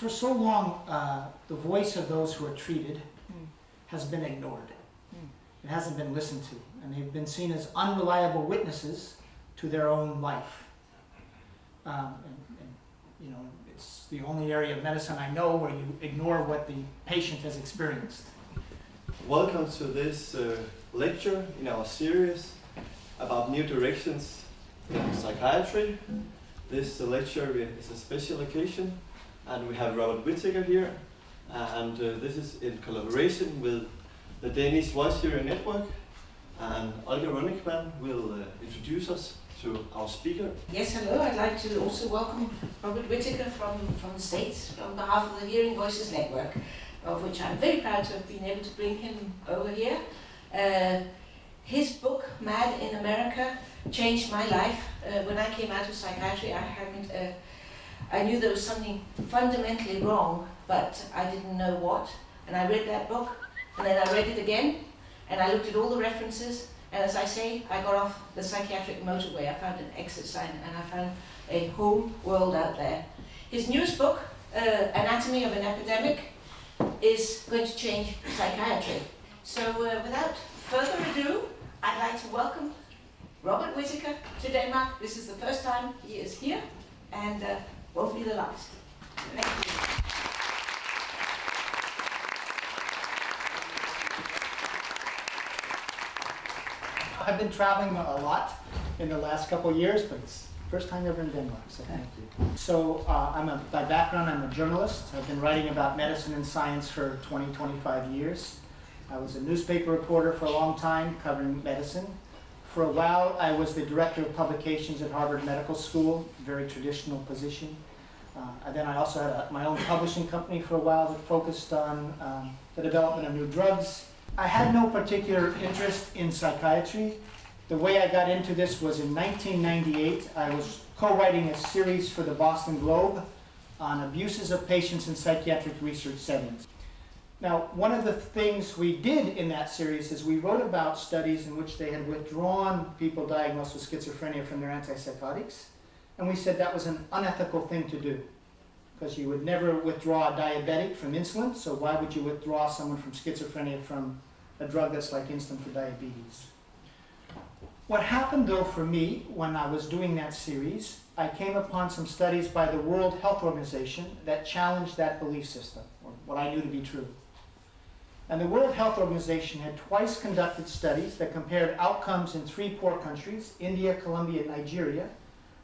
For so long, the voice of those who are treated has been ignored. It hasn't been listened to, and they've been seen as unreliable witnesses to their own life. You know, it's the only area of medicine I know where you ignore what the patient has experienced. Welcome to this lecture in our series about new directions in psychiatry. This lecture is a special occasion, and we have Robert Whittaker here, and this is in collaboration with the Danish Voice Hearing Network, and Olga Rönigman will introduce us to our speaker. Yes, hello. I'd like to also welcome Robert Whittaker from the States on behalf of the Hearing Voices Network, of which I'm very proud to have been able to bring him over here. His book, Mad in America, changed my life. When I came out of psychiatry, I knew there was something fundamentally wrong, but I didn't know what. And I read that book, and then I read it again, and I looked at all the references, and as I say, I got off the psychiatric motorway. I found an exit sign, and I found a whole world out there. His newest book, Anatomy of an Epidemic, is going to change psychiatry. So without further ado, I'd like to welcome Robert Whittaker to Denmark. This is the first time he is here, and won't be the last. Thank you. I've been traveling a lot in the last couple of years, but it's the first time ever in Denmark, so thank you. So by background, I'm a journalist. I've been writing about medicine and science for 20, 25 years. I was a newspaper reporter for a long time, covering medicine. For a while, I was the director of publications at Harvard Medical School, a very traditional position. And then I also had my own publishing company for a while that focused on the development of new drugs. I had no particular interest in psychiatry. The way I got into this was in 1998. I was co-writing a series for the Boston Globe on abuses of patients in psychiatric research settings. Now, one of the things we did in that series is we wrote about studies in which they had withdrawn people diagnosed with schizophrenia from their antipsychotics, and we said that was an unethical thing to do, because you would never withdraw a diabetic from insulin, so why would you withdraw someone from schizophrenia from a drug that's like insulin for diabetes? What happened, though, for me, when I was doing that series, I came upon some studies by the World Health Organization that challenged that belief system, or what I knew to be true. And the World Health Organization had twice conducted studies that compared outcomes in 3 poor countries, India, Colombia, and Nigeria,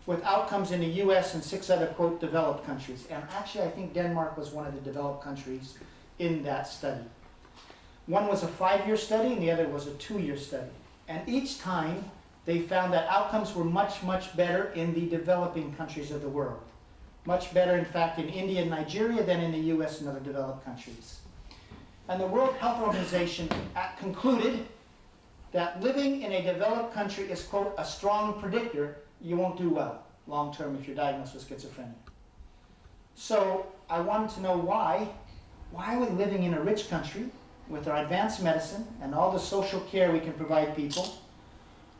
with outcomes in the US and 6 other, quote, developed countries. And actually, I think Denmark was one of the developed countries in that study. One was a 5-year study, and the other was a 2-year study. And each time, they found that outcomes were much, much better in the developing countries of the world. Much better, in fact, in India and Nigeria than in the US and other developed countries. And the World Health Organization concluded that living in a developed country is, quote, a strong predictor you won't do well long term if you're diagnosed with schizophrenia. So I wanted to know why would living in a rich country with our advanced medicine and all the social care we can provide people,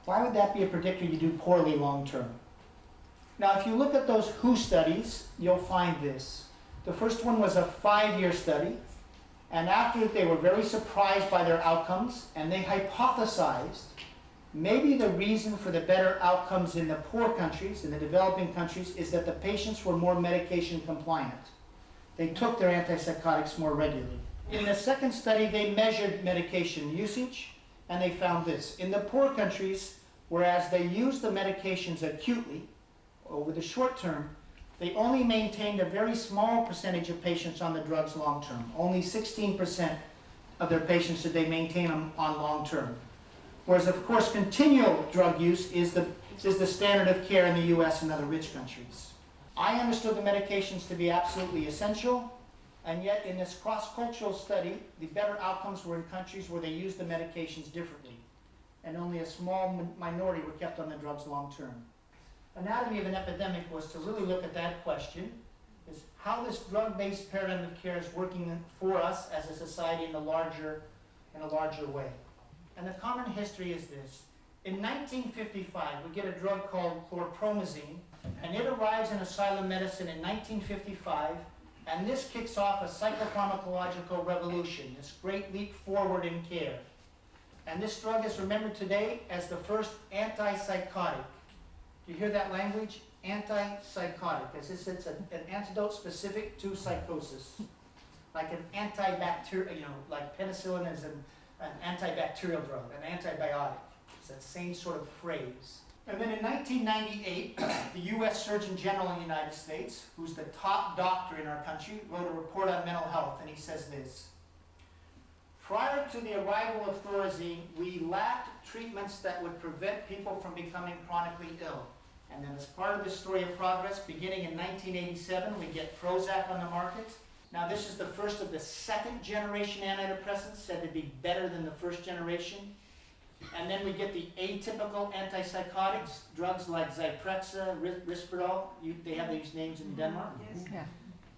why would that be a predictor you do poorly long term? Now, if you look at those WHO studies, you'll find this. The first one was a 5-year study. And after they were very surprised by their outcomes, and they hypothesized maybe the reason for the better outcomes in the poor countries, in the developing countries, is that the patients were more medication compliant. They took their antipsychotics more regularly. In the second study, they measured medication usage, and they found this. In the poor countries, whereas they used the medications acutely, over the short term, they only maintained a very small percentage of patients on the drugs long term. Only 16% of their patients did they maintain them on long term. Whereas, of course, continual drug use is the standard of care in the US and other rich countries. I understood the medications to be absolutely essential, and yet in this cross-cultural study, the better outcomes were in countries where they used the medications differently, and only a small minority were kept on the drugs long term. Anatomy of an Epidemic was to really look at that question, is how this drug-based paradigm of care is working for us as a society in a larger way. And the common history is this. In 1955, we get a drug called chlorpromazine, and it arrives in asylum medicine in 1955 And this kicks off a psychopharmacological revolution, this great leap forward in care. And this drug is remembered today as the first antipsychotic. Do you hear that language? Antipsychotic, as if it's an antidote specific to psychosis. Like an antibacterial, like penicillin is an antibacterial drug, an antibiotic. It's that same sort of phrase. And then in 1998, the U.S. Surgeon General in the United States, who's the top doctor in our country, wrote a report on mental health, and he says this: prior to the arrival of Thorazine, we lacked treatments that would prevent people from becoming chronically ill. And then as part of this story of progress, beginning in 1987, we get Prozac on the market. Now this is the first of the second generation antidepressants, said to be better than the first generation. And then we get the atypical antipsychotics, drugs like Zyprexa, Risperdal. They have these names in Denmark. Yes. Yeah.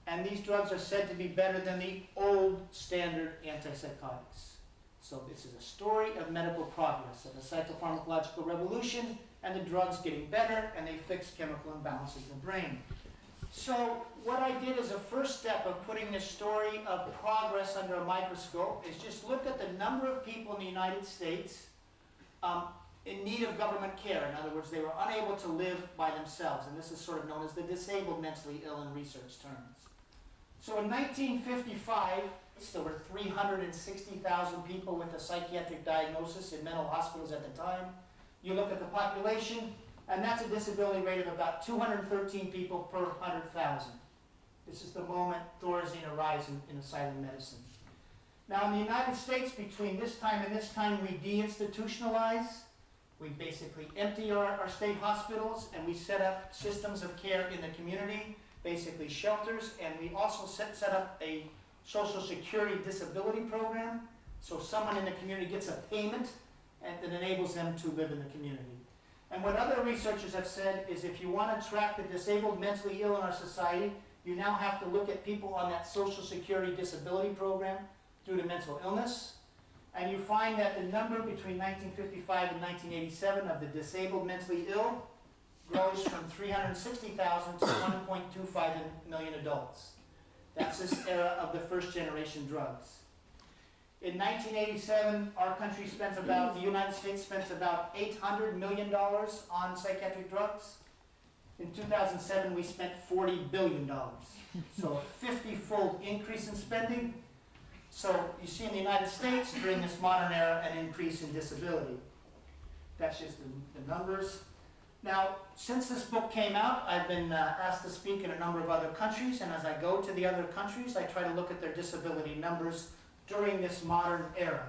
And these drugs are said to be better than the old standard antipsychotics. So this is a story of medical progress, of a psychopharmacological revolution, and the drugs getting better, and they fix chemical imbalances in the brain. So what I did as a first step of putting this story of progress under a microscope is just look at the number of people in the United States in need of government care. In other words, they were unable to live by themselves, and this is sort of known as the disabled mentally ill in research terms. So in 1955, there were 360,000 people with a psychiatric diagnosis in mental hospitals at the time. You look at the population, and that's a disability rate of about 213 people per 100,000. This is the moment Thorazine arrives in asylum medicine. Now in the United States, between this time and this time, we deinstitutionalize. We basically empty our state hospitals, and we set up systems of care in the community, basically shelters, and we also set up a Social Security disability program, so someone in the community gets a payment and that enables them to live in the community. And what other researchers have said is if you want to track the disabled mentally ill in our society, you now have to look at people on that Social Security disability program due to mental illness. And you find that the number between 1955 and 1987 of the disabled mentally ill grows from 360,000 to 1.25 million adults. That's this era of the first generation drugs. In 1987, our country spends about, the United States spends about $800 million on psychiatric drugs. In 2007, we spent $40 billion. So a 50-fold increase in spending. So you see in the United States, during this modern era, an increase in disability. That's just the numbers. Now, since this book came out, I've been asked to speak in a number of other countries, and as I go to the other countries, I try to look at their disability numbers during this modern era.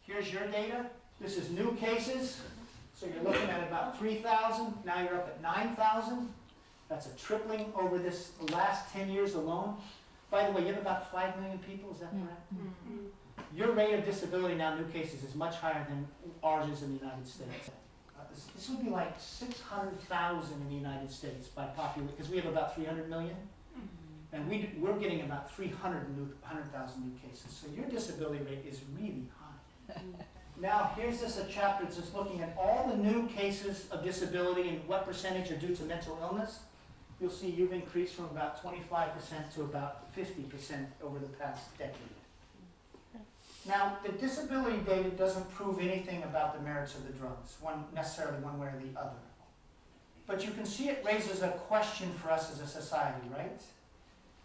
Here's your data. This is new cases. So you're looking at about 3,000. Now you're up at 9,000. That's a tripling over this last 10 years alone. By the way, you have about 5 million people, is that correct? Mm-hmm. Your rate of disability now, new cases, is much higher than ours is in the United States. This would be like 600,000 in the United States by population, because we have about 300 million. And we're getting about 100,000 new cases. So your disability rate is really high. Now, here's just a chapter that's just looking at all the new cases of disability and what percentage are due to mental illness. You'll see you've increased from about 25% to about 50% over the past decade. Now, the disability data doesn't prove anything about the merits of the drugs, necessarily one way or the other. But you can see it raises a question for us as a society, right?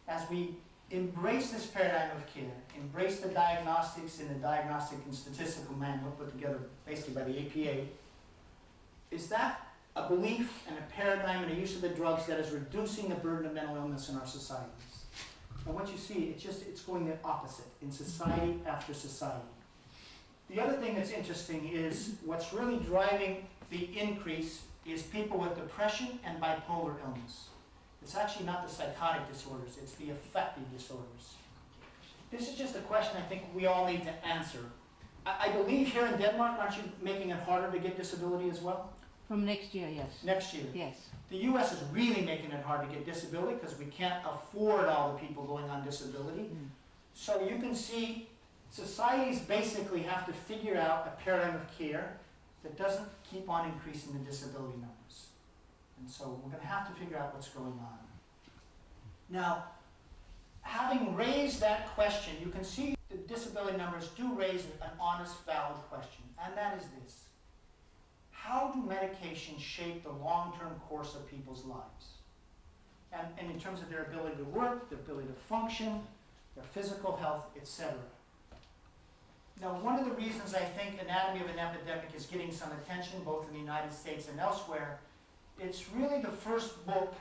As we embrace this paradigm of care, embrace the diagnostics in the Diagnostic and Statistical Manual put together basically by the APA, is that a belief and a paradigm and a use of the drugs that is reducing the burden of mental illness in our societies? And what you see, it's going the opposite in society after society. The other thing that's interesting is what's really driving the increase is people with depression and bipolar illness. It's actually not the psychotic disorders, it's the affective disorders. This is just a question I think we all need to answer. I believe here in Denmark, aren't you making it harder to get disability as well? From next year, yes. Next year? Yes. The U.S. is really making it hard to get disability because we can't afford all the people going on disability. So you can see societies basically have to figure out a paradigm of care that doesn't keep on increasing the disability numbers. And so we're going to have to figure out what's going on. Now, having raised that question, you can see the disability numbers do raise an honest, valid question, and that is this. How do medications shape the long-term course of people's lives? And in terms of their ability to work, their ability to function, their physical health, etc. Now, one of the reasons I think Anatomy of an Epidemic is getting some attention, both in the United States and elsewhere, it's really the first book,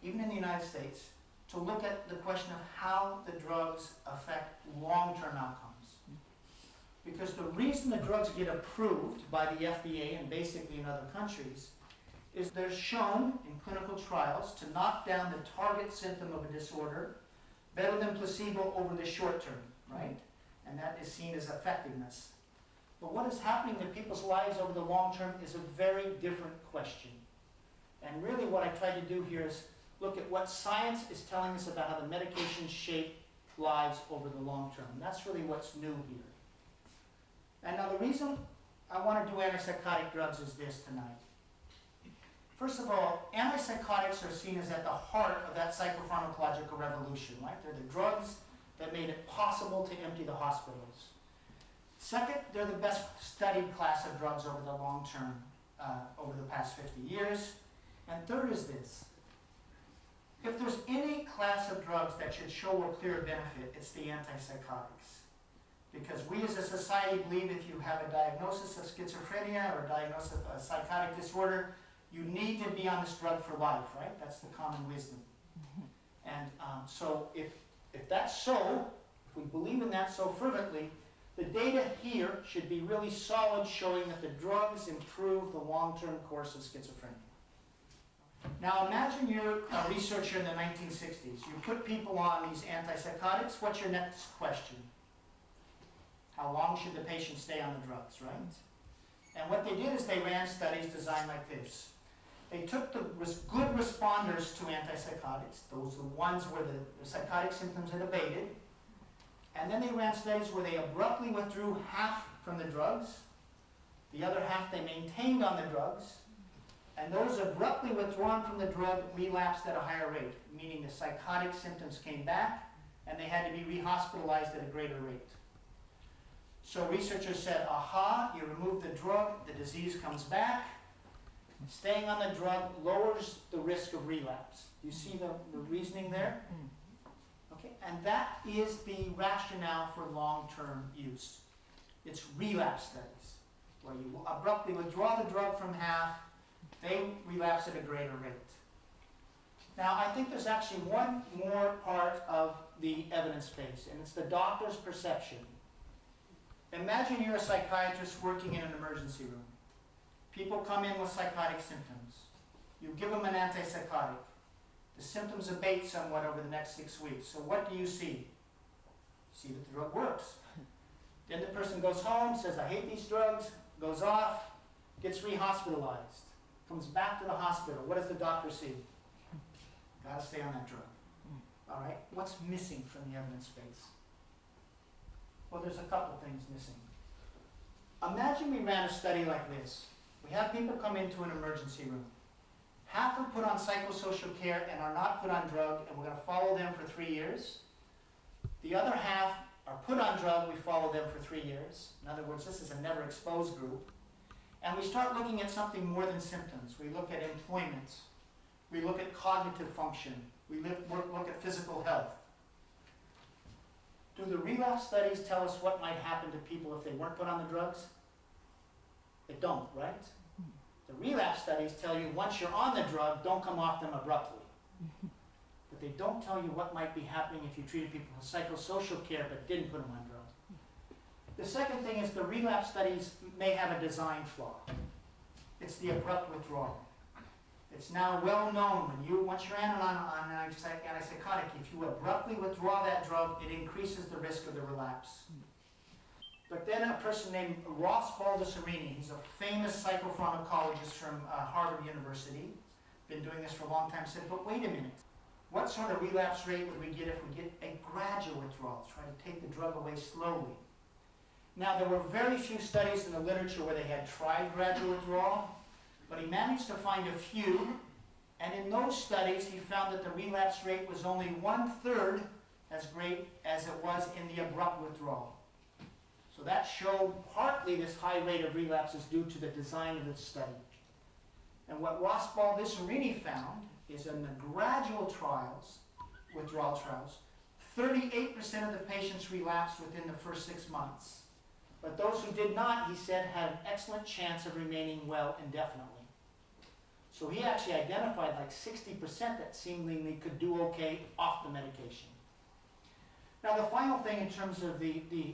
even in the United States, to look at the question of how the drugs affect long-term outcomes. Because the reason the drugs get approved by the FDA and basically in other countries is they're shown in clinical trials to knock down the target symptom of a disorder better than placebo over the short term, right? And that is seen as effectiveness. But what is happening to people's lives over the long term is a very different question. And really what I try to do here is look at what science is telling us about how the medications shape lives over the long term. And that's really what's new here. And now the reason I want to do antipsychotic drugs is this tonight. First of all, antipsychotics are seen as at the heart of that psychopharmacological revolution, right? They're the drugs that made it possible to empty the hospitals. Second, they're the best studied class of drugs over the long term, over the past 50 years. And third is this. If there's any class of drugs that should show a clear benefit, it's the antipsychotics. Because we as a society believe if you have a diagnosis of schizophrenia or a diagnosis of a psychotic disorder, you need to be on this drug for life, right? That's the common wisdom. And so if that's so, if we believe in that so fervently, the data here should be really solid, showing that the drugs improve the long-term course of schizophrenia. Now imagine you're a researcher in the 1960s. You put people on these antipsychotics. What's your next question? How long should the patient stay on the drugs, right? And what they did is they ran studies designed like this. They took the good responders to antipsychotics, those are the ones where the psychotic symptoms had abated, and then they ran studies where they abruptly withdrew half from the drugs, the other half they maintained on the drugs, and those abruptly withdrawn from the drug relapsed at a higher rate, meaning the psychotic symptoms came back and they had to be rehospitalized at a greater rate. So researchers said, aha, you remove the drug, the disease comes back. Staying on the drug lowers the risk of relapse. You see the reasoning there? Okay, and that is the rationale for long-term use. It's relapse studies, where you abruptly withdraw the drug from half, they relapse at a greater rate. Now, I think there's actually one more part of the evidence base, and it's the doctor's perception. Imagine you're a psychiatrist working in an emergency room. People come in with psychotic symptoms. You give them an antipsychotic. The symptoms abate somewhat over the next 6 weeks. So what do you see? You see that the drug works. Then the person goes home, says, I hate these drugs, goes off, gets rehospitalized, comes back to the hospital. What does the doctor see? Got to stay on that drug. All right, what's missing from the evidence base? Well, there's a couple things missing. Imagine we ran a study like this. We have people come into an emergency room. Half are put on psychosocial care and are not put on drug, and we're going to follow them for 3 years. The other half are put on drug, we follow them for 3 years. In other words, this is a never exposed group. And we start looking at something more than symptoms. We look at employment. We look at cognitive function. We look at physical health. Do the relapse studies tell us what might happen to people if they weren't put on the drugs? They don't, right? The relapse studies tell you once you're on the drug, don't come off them abruptly. But they don't tell you what might be happening if you treated people with psychosocial care but didn't put them on drugs. The second thing is the relapse studies may have a design flaw. It's the abrupt withdrawal. It's now well known when once you're on an antipsychotic, if you abruptly withdraw that drug, it increases the risk of the relapse. But then a person named Ross Baldessarini, he's a famous psychopharmacologist from Harvard University, been doing this for a long time, said, but wait a minute. What sort of relapse rate would we get if we get a gradual withdrawal, try to take the drug away slowly? Now, there were very few studies in the literature where they had tried gradual withdrawal, but he managed to find a few, and in those studies he found that the relapse rate was only 1/3 as great as it was in the abrupt withdrawal. So that showed partly this high rate of relapse is due to the design of the study. And what Rosbal-Visserini found is in the gradual trials, withdrawal trials, 38% of the patients relapsed within the first 6 months. But those who did not, he said, had an excellent chance of remaining well indefinitely. So he actually identified like 60% that seemingly could do okay off the medication. Now the final thing in terms of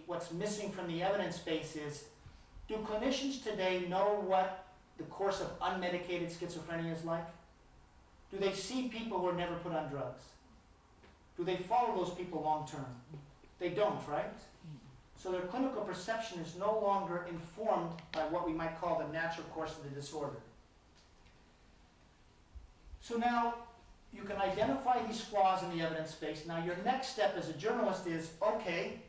what's missing from the evidence base is, do clinicians today know what the course of unmedicated schizophrenia is like? Do they see people who are never put on drugs? Do they follow those people long term? They don't, right? So their clinical perception is no longer informed by what we might call the natural course of the disorder. So now you can identify these flaws in the evidence base. Now your next step as a journalist is, okay,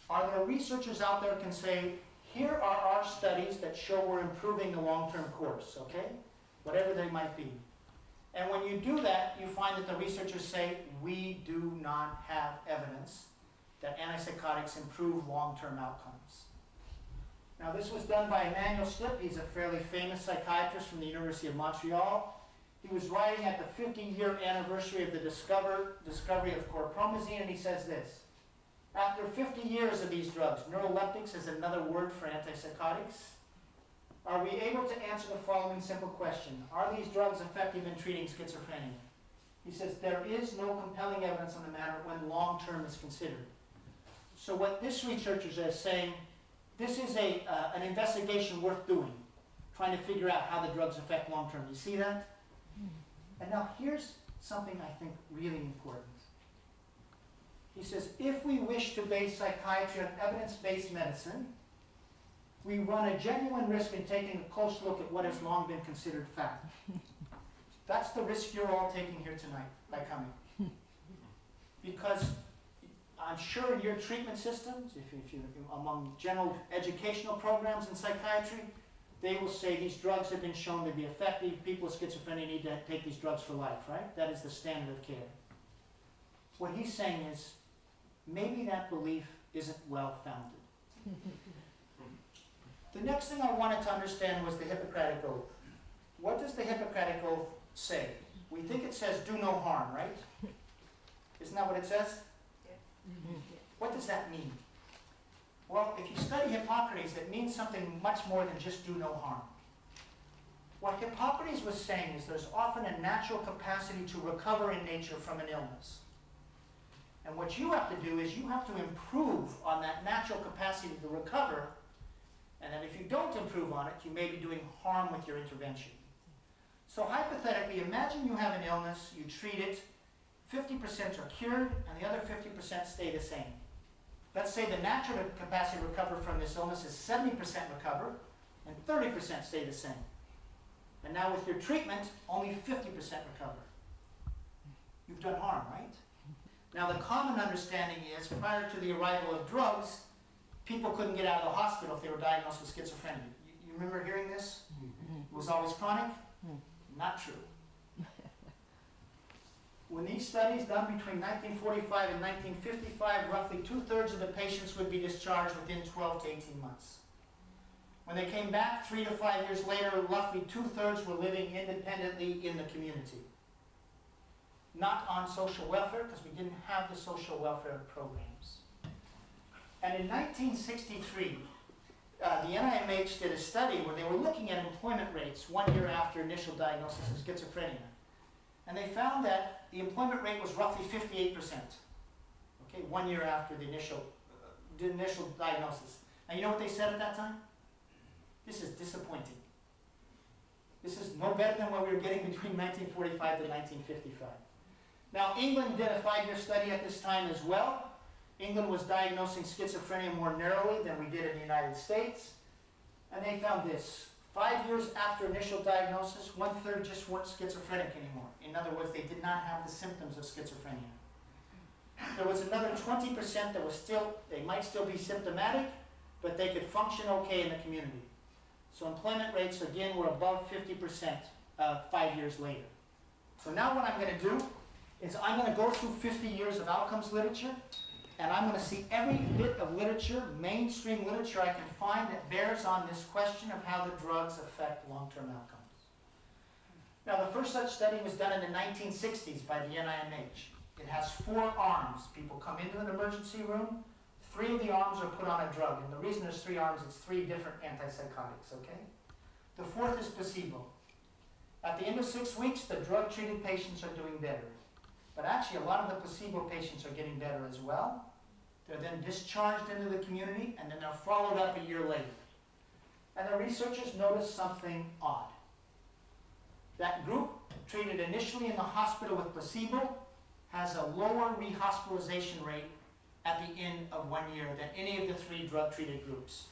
are there researchers out there who can say, here are our studies that show we're improving the long-term course, okay? Whatever they might be. And when you do that, you find that the researchers say, we do not have evidence that antipsychotics improve long-term outcomes. Now this was done by Emmanuel Stipp. He's a fairly famous psychiatrist from the University of Montreal. He was writing at the 50-year anniversary of the discovery of chlorpromazine, and he says this: after 50 years of these drugs, neuroleptics is another word for antipsychotics, are we able to answer the following simple question: are these drugs effective in treating schizophrenia? He says there is no compelling evidence on the matter when long-term is considered. So what this researcher is saying, this is an investigation worth doing, trying to figure out how the drugs affect long-term. You see that? And now here's something I think really important. He says, if we wish to base psychiatry on evidence-based medicine, we run a genuine risk in taking a close look at what has long been considered fact. That's the risk you're all taking here tonight by coming. Because I'm sure in your treatment systems, if you're among general educational programs in psychiatry, they will say these drugs have been shown to be effective. People with schizophrenia need to take these drugs for life, right? That is the standard of care. What he's saying is, maybe that belief isn't well-founded. The next thing I wanted to understand was the Hippocratic Oath. What does the Hippocratic Oath say? We think it says do no harm, right? Isn't that what it says? Yeah. What does that mean? Well, if you study Hippocrates, it means something much more than just do no harm. What Hippocrates was saying is there's often a natural capacity to recover in nature from an illness. And what you have to do is you have to improve on that natural capacity to recover, and then if you don't improve on it, you may be doing harm with your intervention. So hypothetically, imagine you have an illness, you treat it, 50% are cured, and the other 50% stay the same. Let's say the natural capacity to recover from this illness is 70% recover, and 30% stay the same. And now with your treatment, only 50% recover. You've done harm, right? Now the common understanding is, prior to the arrival of drugs, people couldn't get out of the hospital if they were diagnosed with schizophrenia. You remember hearing this? It was always chronic? Not true. When these studies done between 1945 and 1955, roughly 2/3 of the patients would be discharged within 12 to 18 months. When they came back 3 to 5 years later, roughly 2/3 were living independently in the community. Not on social welfare, because we didn't have the social welfare programs. And in 1963, the NIMH did a study where they were looking at employment rates 1 year after initial diagnosis of schizophrenia. And they found that the employment rate was roughly 58%, okay, 1 year after the initial diagnosis. And you know what they said at that time? This is disappointing. This is no better than what we were getting between 1945 to 1955. Now, England did a 5-year study at this time as well. England was diagnosing schizophrenia more narrowly than we did in the United States. And they found this. 5 years after initial diagnosis, 1/3 just weren't schizophrenic anymore. In other words, they did not have the symptoms of schizophrenia. There was another 20% that was they might still be symptomatic, but they could function okay in the community. So employment rates, again, were above 50% 5 years later. So now what I'm going to do is I'm going to go through 50 years of outcomes literature, and I'm going to see every bit of literature, mainstream literature I can find that bears on this question of how the drugs affect long-term outcomes. Now, the first such study was done in the 1960s by the NIMH. It has 4 arms. People come into an emergency room. 3 of the arms are put on a drug. And the reason there's 3 arms, it's 3 different antipsychotics, okay? The 4th is placebo. At the end of 6 weeks, the drug-treated patients are doing better. But actually, a lot of the placebo patients are getting better as well. They're then discharged into the community, and then they're followed up a year later. And the researchers noticed something odd. That group treated initially in the hospital with placebo has a lower rehospitalization rate at the end of 1 year than any of the 3 drug-treated groups.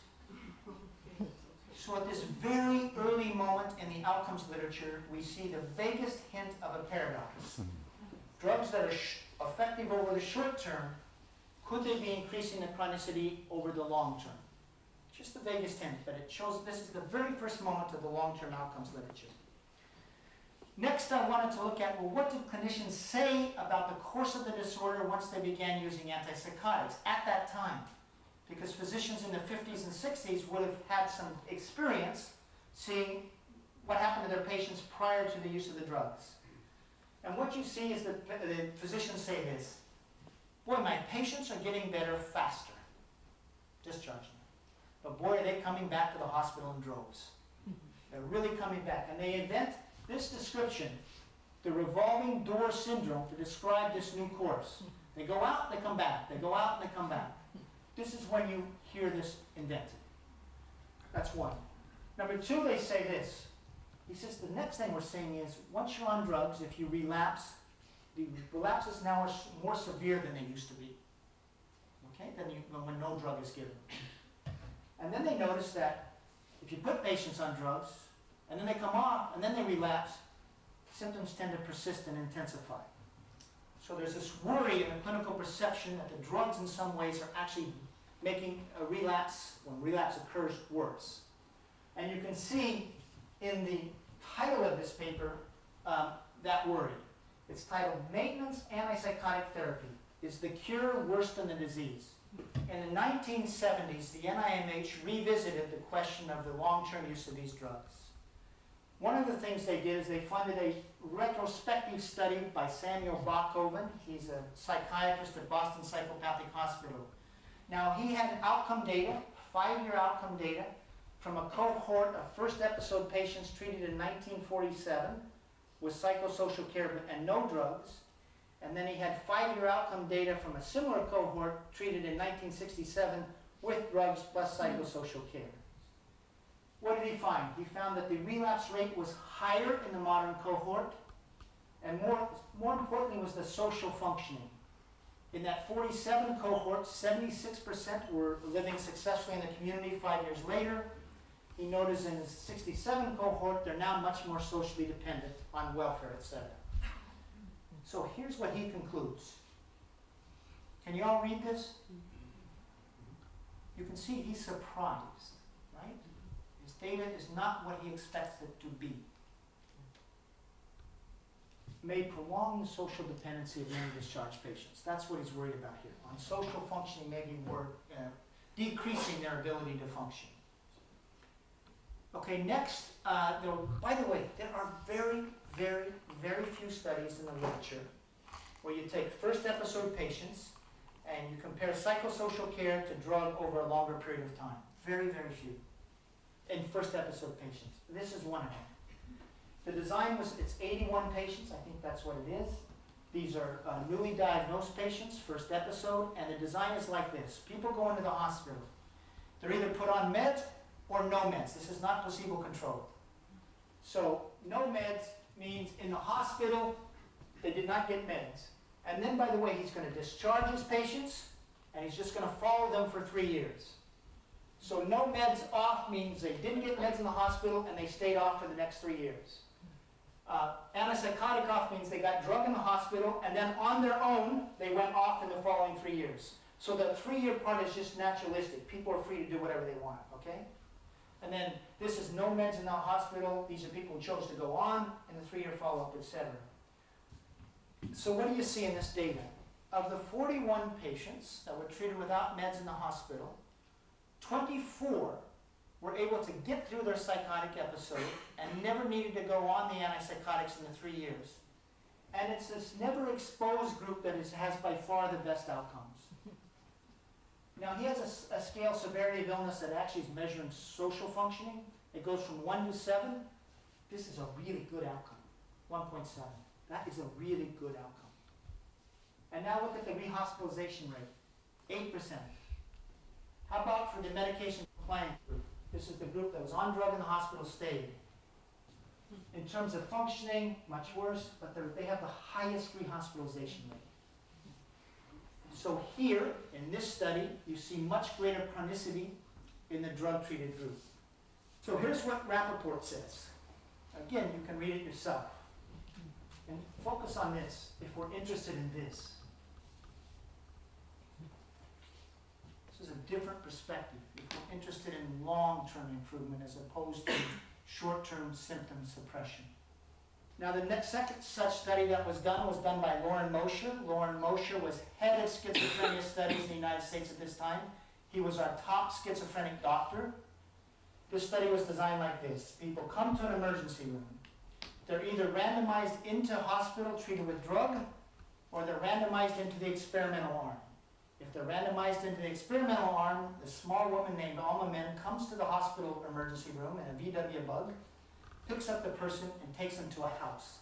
So at this very early moment in the outcomes literature, we see the vaguest hint of a paradox. Drugs that are effective over the short term, could they be increasing the chronicity over the long term? Just the vaguest hint, but it shows this is the very first moment of the long-term outcomes literature. Next, I wanted to look at, well, what did clinicians say about the course of the disorder once they began using antipsychotics at that time? Because physicians in the 50s and 60s would have had some experience seeing what happened to their patients prior to the use of the drugs. And what you see is that the physicians say this: boy, my patients are getting better faster, discharging. But boy, are they coming back to the hospital in droves. They're really coming back. And they invent this description, the revolving door syndrome, to describe this new course. They go out, they come back. They go out, and they come back. This is when you hear this invented. That's one. Number 2, they say this. He says the next thing we're saying is, once you're on drugs, if you relapse, the relapses now are more severe than they used to be. Okay? Than when no drug is given. And then they notice that if you put patients on drugs, and then they come off, and then they relapse, symptoms tend to persist and intensify. So there's this worry in the clinical perception that the drugs in some ways are actually making a relapse, when relapse occurs, worse. And you can see in the title of this paper that worry. It's titled Maintenance Antipsychotic Therapy. Is the cure worse than the disease? In the 1970s, the NIMH revisited the question of the long-term use of these drugs. One of the things they did is they funded a retrospective study by Samuel Bachhoven. He's a psychiatrist at Boston Psychopathic Hospital. Now, he had outcome data, 5-year outcome data, from a cohort of first episode patients treated in 1947 with psychosocial care and no drugs. And then he had 5-year outcome data from a similar cohort treated in 1967 with drugs plus psychosocial care. What did he find? He found that the relapse rate was higher in the modern cohort, and more importantly was the social functioning. In that 47 cohort, 76% were living successfully in the community 5 years later. He noticed in his 67 cohort, they're now much more socially dependent on welfare, etc. So here's what he concludes. Can you all read this? You can see he's surprised, right? His data is not what he expects it to be. May prolong the social dependency of many discharged patients. That's what he's worried about here. On social functioning, maybe we're decreasing their ability to function. Okay, next, by the way, there are very, very, very few studies in the literature where you take first episode patients and you compare psychosocial care to drug over a longer period of time. Very, very few. In first episode patients. This is one of them. The design was, it's 81 patients, I think that's what it is. These are newly diagnosed patients, first episode, and the design is like this. People go into the hospital. They're either put on meds or no meds. This is not placebo-controlled. So no meds means in the hospital, they did not get meds. And then, by the way, he's going to discharge his patients, and he's just going to follow them for 3 years. So no meds off means they didn't get meds in the hospital, and they stayed off for the next 3 years. Antipsychotic off means they got drug in the hospital, and then on their own, they went off in the following 3 years. So the 3-year part is just naturalistic. People are free to do whatever they want, okay? And then this is no meds in the hospital. These are people who chose to go on in the 3-year follow-up, etc. So what do you see in this data? Of the 41 patients that were treated without meds in the hospital, 24 were able to get through their psychotic episode and never needed to go on the antipsychotics in the 3 years. And it's this never exposed group that has by far the best outcomes. Now he has a scale severity of illness that actually is measuring social functioning. It goes from 1 to 7. This is a really good outcome, 1.7. That is a really good outcome. And now look at the rehospitalization rate, 8%. How about for the medication compliant group? This is the group that was on drug in the hospital, stayed. In terms of functioning, much worse, but they have the highest rehospitalization rate. So here, in this study, you see much greater chronicity in the drug-treated group. So here's what Rappaport says. Again, you can read it yourself. And focus on this, if we're interested in this. This is a different perspective, if we're interested in long-term improvement as opposed to short-term symptom suppression. Now the second such study that was done by Lauren Mosher. Lauren Mosher was head of schizophrenia studies in the United States at this time. He was our top schizophrenic doctor. This study was designed like this. People come to an emergency room. They're either randomized into hospital treated with drug, or they're randomized into the experimental arm. If they're randomized into the experimental arm, the small woman named Alma Men comes to the hospital emergency room in a VW bug, picks up the person, and takes them to a house.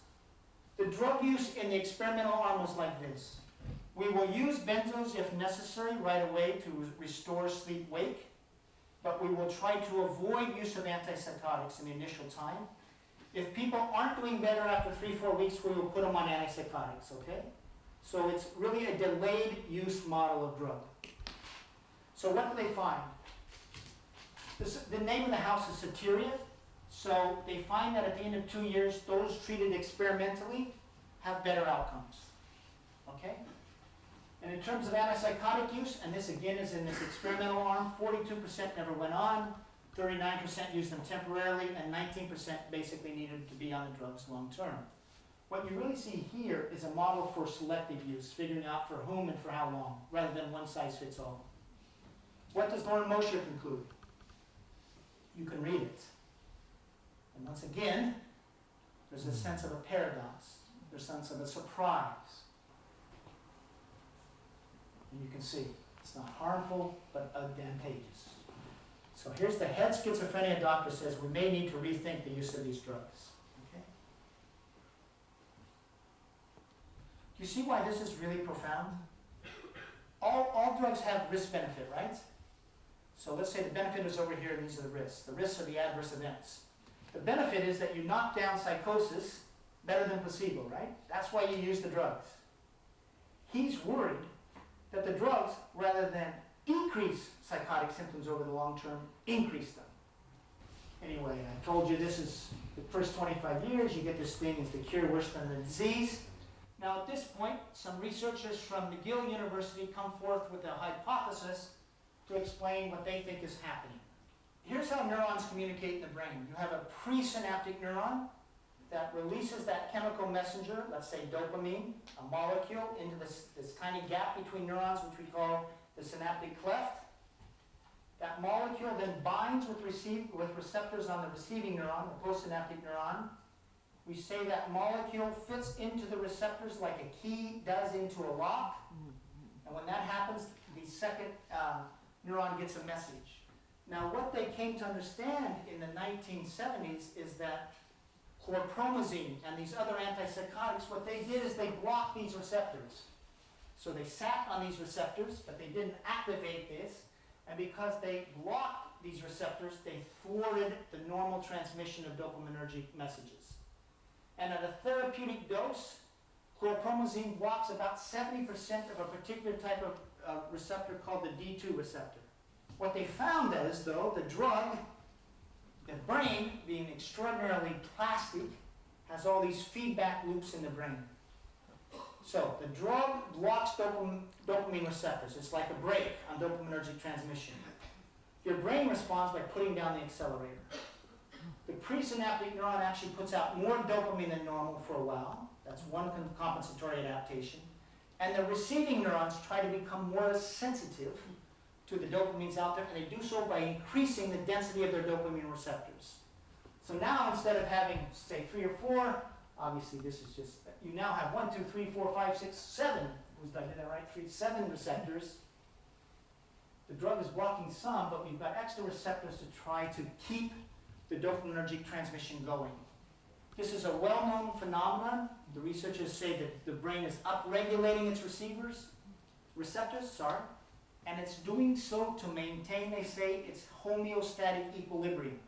The drug use in the experimental arm was like this. We will use benzos if necessary right away to restore sleep-wake, but we will try to avoid use of antipsychotics in the initial time. If people aren't doing better after 3-4 weeks, we will put them on antipsychotics, okay? So it's really a delayed use model of drug. So what do they find? The name of the house is Soteria. So they find that at the end of 2 years, those treated experimentally have better outcomes. Okay? And in terms of antipsychotic use, and this again is in this experimental arm, 42% never went on, 39% used them temporarily, and 19% basically needed to be on the drugs long term. What you really see here is a model for selective use, figuring out for whom and for how long, rather than one size fits all. What does Lauren Mosher conclude? You can read it. And once again, there's a sense of a paradox. There's a sense of a surprise. And you can see it's not harmful, but advantageous. So here's the head schizophrenia doctor says we may need to rethink the use of these drugs. Okay? Do you see why this is really profound? All drugs have risk-benefit, right? So let's say the benefit is over here, and these are the risks. The risks are the adverse events. The benefit is that you knock down psychosis better than placebo, right? That's why you use the drugs. He's worried that the drugs, rather than decrease psychotic symptoms over the long term, increase them. Anyway, I told you this is the first 25 years, you get this thing, is the cure worse than the disease? Now at this point, some researchers from McGill University come forth with a hypothesis to explain what they think is happening. Here's how neurons communicate in the brain. You have a presynaptic neuron that releases that chemical messenger, let's say dopamine, a molecule, into this tiny gap between neurons, which we call the synaptic cleft. That molecule then binds with receptors on the receiving neuron, the postsynaptic neuron. We say that molecule fits into the receptors like a key does into a lock. And when that happens, the second neuron gets a message. Now, what they came to understand in the 1970s is that chlorpromazine and these other antipsychotics, what they did is they blocked these receptors. So they sat on these receptors, but they didn't activate this. And because they blocked these receptors, they thwarted the normal transmission of dopaminergic messages. And at a therapeutic dose, chlorpromazine blocks about 70% of a particular type of receptor called the D2 receptor. What they found is, though, the drug, the brain, being extraordinarily plastic, has all these feedback loops in the brain. So the drug blocks dopamine receptors. It's like a brake on dopaminergic transmission. Your brain responds by putting down the accelerator. The presynaptic neuron actually puts out more dopamine than normal for a while. That's one compensatory adaptation. And the receiving neurons try to become more sensitive to the dopamines out there, and they do so by increasing the density of their dopamine receptors. So now instead of having, say, 3 or 4, obviously this is just, you now have 1, 2, 3, 4, 5, 6, 7. Did I get that right? 7 receptors. The drug is blocking some, but we've got extra receptors to try to keep the dopaminergic transmission going. This is a well-known phenomenon. The researchers say that the brain is upregulating its receptors, and it's doing so to maintain, they say, its homeostatic equilibrium,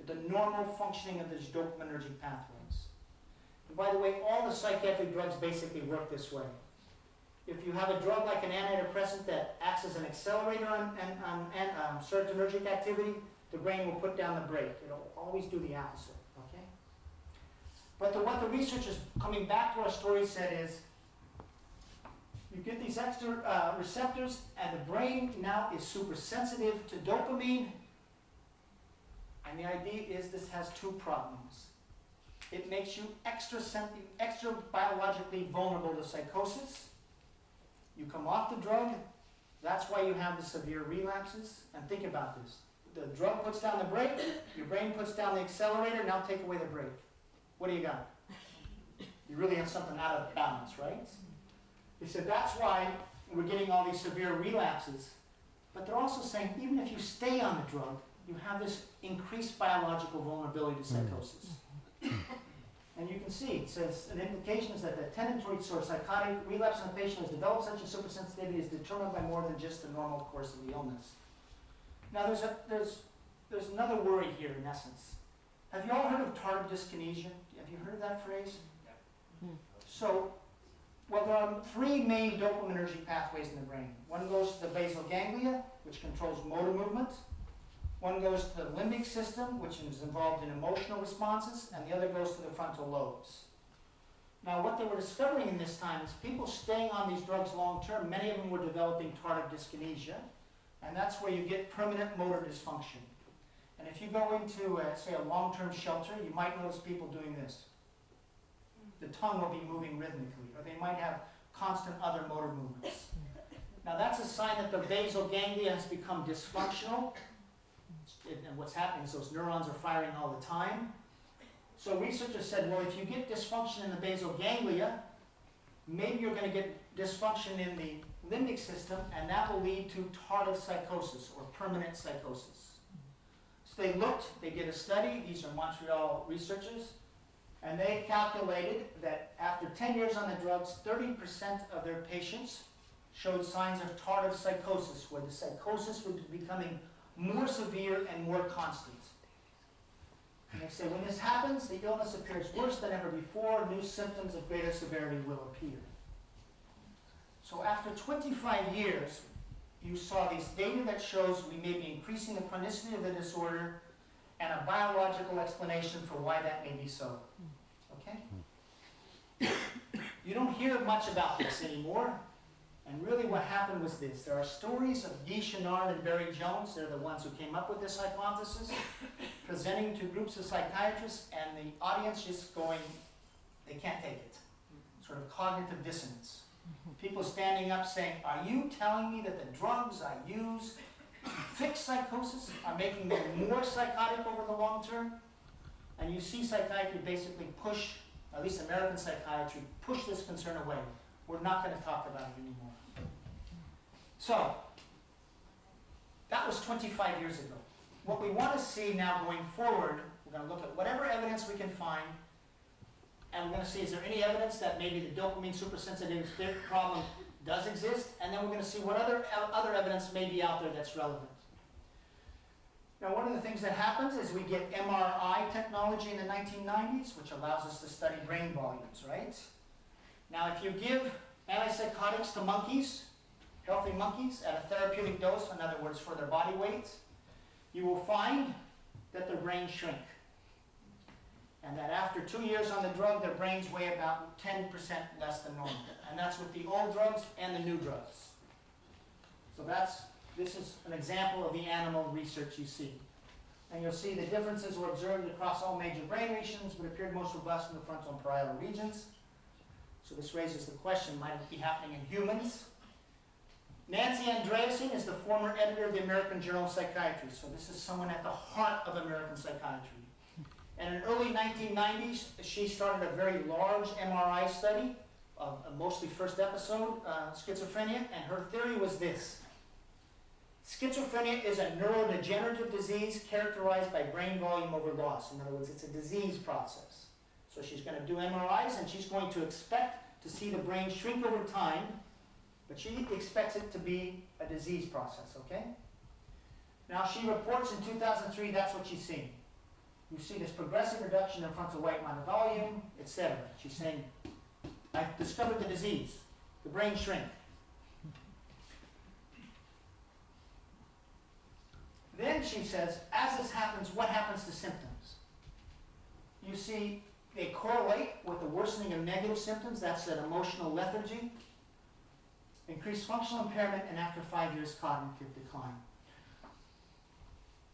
the normal functioning of these dopaminergic pathways. And by the way, all the psychiatric drugs basically work this way. If you have a drug like an antidepressant that acts as an accelerator on serotonergic activity, the brain will put down the brake. It'll always do the opposite, okay? But what the researchers coming back to our story said is, you get these extra receptors, and the brain now is super sensitive to dopamine. And the idea is this has 2 problems. It makes you extra biologically vulnerable to psychosis. You come off the drug, that's why you have the severe relapses. And think about this. The drug puts down the brake, your brain puts down the accelerator, now take away the brake. What do you got? You really have something out of balance, right? They said that's why we're getting all these severe relapses. But they're also saying even if you stay on the drug, you have this increased biological vulnerability to psychosis. And you can see, it says, an implication is that the tendency or psychotic relapse in a patient who has developed such a supersensitivity is determined by more than just the normal course of the illness. Now there's another worry here in essence. Have you all heard of tardive dyskinesia? Have you heard of that phrase? So, well, there are 3 main dopaminergic pathways in the brain. One goes to the basal ganglia, which controls motor movement. One goes to the limbic system, which is involved in emotional responses, and the other goes to the frontal lobes. Now, what they were discovering in this time is people staying on these drugs long term, many of them were developing tardive dyskinesia, and that's where you get permanent motor dysfunction. And if you go into, say, a long-term shelter, you might notice people doing this. The tongue will be moving rhythmically, or they might have constant other motor movements. Now, that's a sign that the basal ganglia has become dysfunctional. And what's happening is those neurons are firing all the time. So researchers said, well, if you get dysfunction in the basal ganglia, maybe you're going to get dysfunction in the limbic system, and that will lead to tardive psychosis, or permanent psychosis. So they did a study, these are Montreal researchers, and they calculated that after 10 years on the drugs, 30% of their patients showed signs of tardive psychosis, where the psychosis was becoming more severe and more constant. And they say when this happens, the illness appears worse than ever before, new symptoms of greater severity will appear. So after 25 years, you saw these data that shows we may be increasing the chronicity of the disorder and a biological explanation for why that may be so. Okay? You don't hear much about this anymore. And really what happened was this. There are stories of Guy Chenard and Barry Jones, they're the ones who came up with this hypothesis, presenting to groups of psychiatrists, and the audience just going, they can't take it. Sort of cognitive dissonance. People standing up saying, are you telling me that the drugs I use to fix psychosis are making me more psychotic over the long term? And you see psychiatry basically push, at least American psychiatry, push this concern away. We're not going to talk about it anymore. So, that was 25 years ago. What we want to see now going forward, we're going to look at whatever evidence we can find, and we're going to see is there any evidence that maybe the dopamine supersensitivity problem does exist, and then we're going to see what other evidence may be out there that's relevant. Now, one of the things that happens is we get MRI technology in the 1990s, which allows us to study brain volumes, right? Now, if you give antipsychotics to monkeys, healthy monkeys, at a therapeutic dose, in other words, for their body weight, you will find that their brains shrink. And that after 2 years on the drug, their brains weigh about 10% less than normal. And that's with the old drugs and the new drugs. So this is an example of the animal research you see. And you'll see the differences were observed across all major brain regions, but appeared most robust in the frontal and parietal regions. So this raises the question, might it be happening in humans? Nancy Andreasen is the former editor of the American Journal of Psychiatry. So this is someone at the heart of American psychiatry. And in the early 1990s, she started a very large MRI study of mostly first episode schizophrenia, and her theory was this. Schizophrenia is a neurodegenerative disease characterized by brain volume over loss. In other words, it's a disease process. So she's going to do MRIs, and she's going to expect to see the brain shrink over time, but she expects it to be a disease process, okay? Now, she reports in 2003 that's what she's seeing. You see this progressive reduction in frontal white matter volume, etc. She's saying, I've discovered the disease, the brain shrink. Then she says, as this happens, what happens to symptoms? You see, they correlate with the worsening of negative symptoms, that's an emotional lethargy, increased functional impairment, and after 5 years, cognitive decline.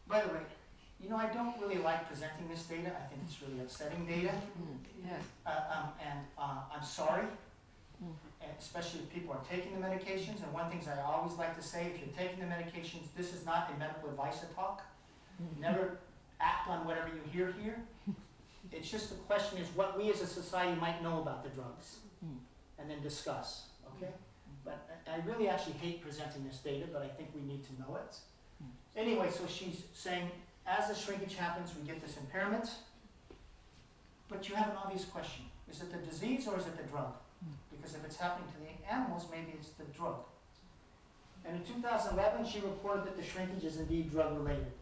By the way, you know, I don't really like presenting this data. I think it's really upsetting data. Yes. I'm sorry, and especially if people are taking the medications. And one thing I always like to say, if you're taking the medications, this is not a medical advice talk. Never act on whatever you hear here. It's just the question is what we as a society might know about the drugs, and then discuss, okay? But I really actually hate presenting this data, but I think we need to know it. Anyway, so she's saying, as the shrinkage happens, we get this impairment. But you have an obvious question. Is it the disease or is it the drug? Because if it's happening to the animals, maybe it's the drug. And in 2011, she reported that the shrinkage is indeed drug-related.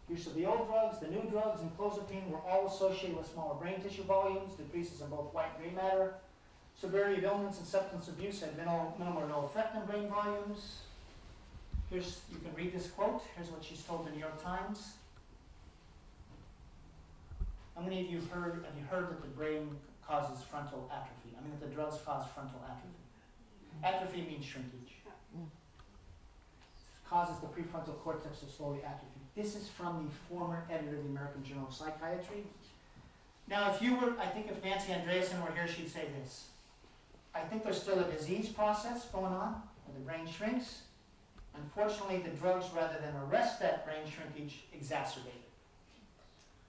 Use of the old drugs, the new drugs, and clozapine were all associated with smaller brain tissue volumes, decreases in both white and gray matter. Severity of illness and substance abuse had minimal or no effect on brain volumes. Here's, you can read this quote. Here's what she's told the New York Times. How many of you have you heard that the brain causes frontal atrophy? I mean that the drugs cause frontal atrophy. Atrophy means shrinkage. It causes the prefrontal cortex to slowly atrophy. This is from the former editor of the American Journal of Psychiatry. Now, if you were, I think if Nancy Andreasen were here, she'd say this. I think there's still a disease process going on where the brain shrinks. Unfortunately, the drugs, rather than arrest that brain shrinkage, exacerbate it.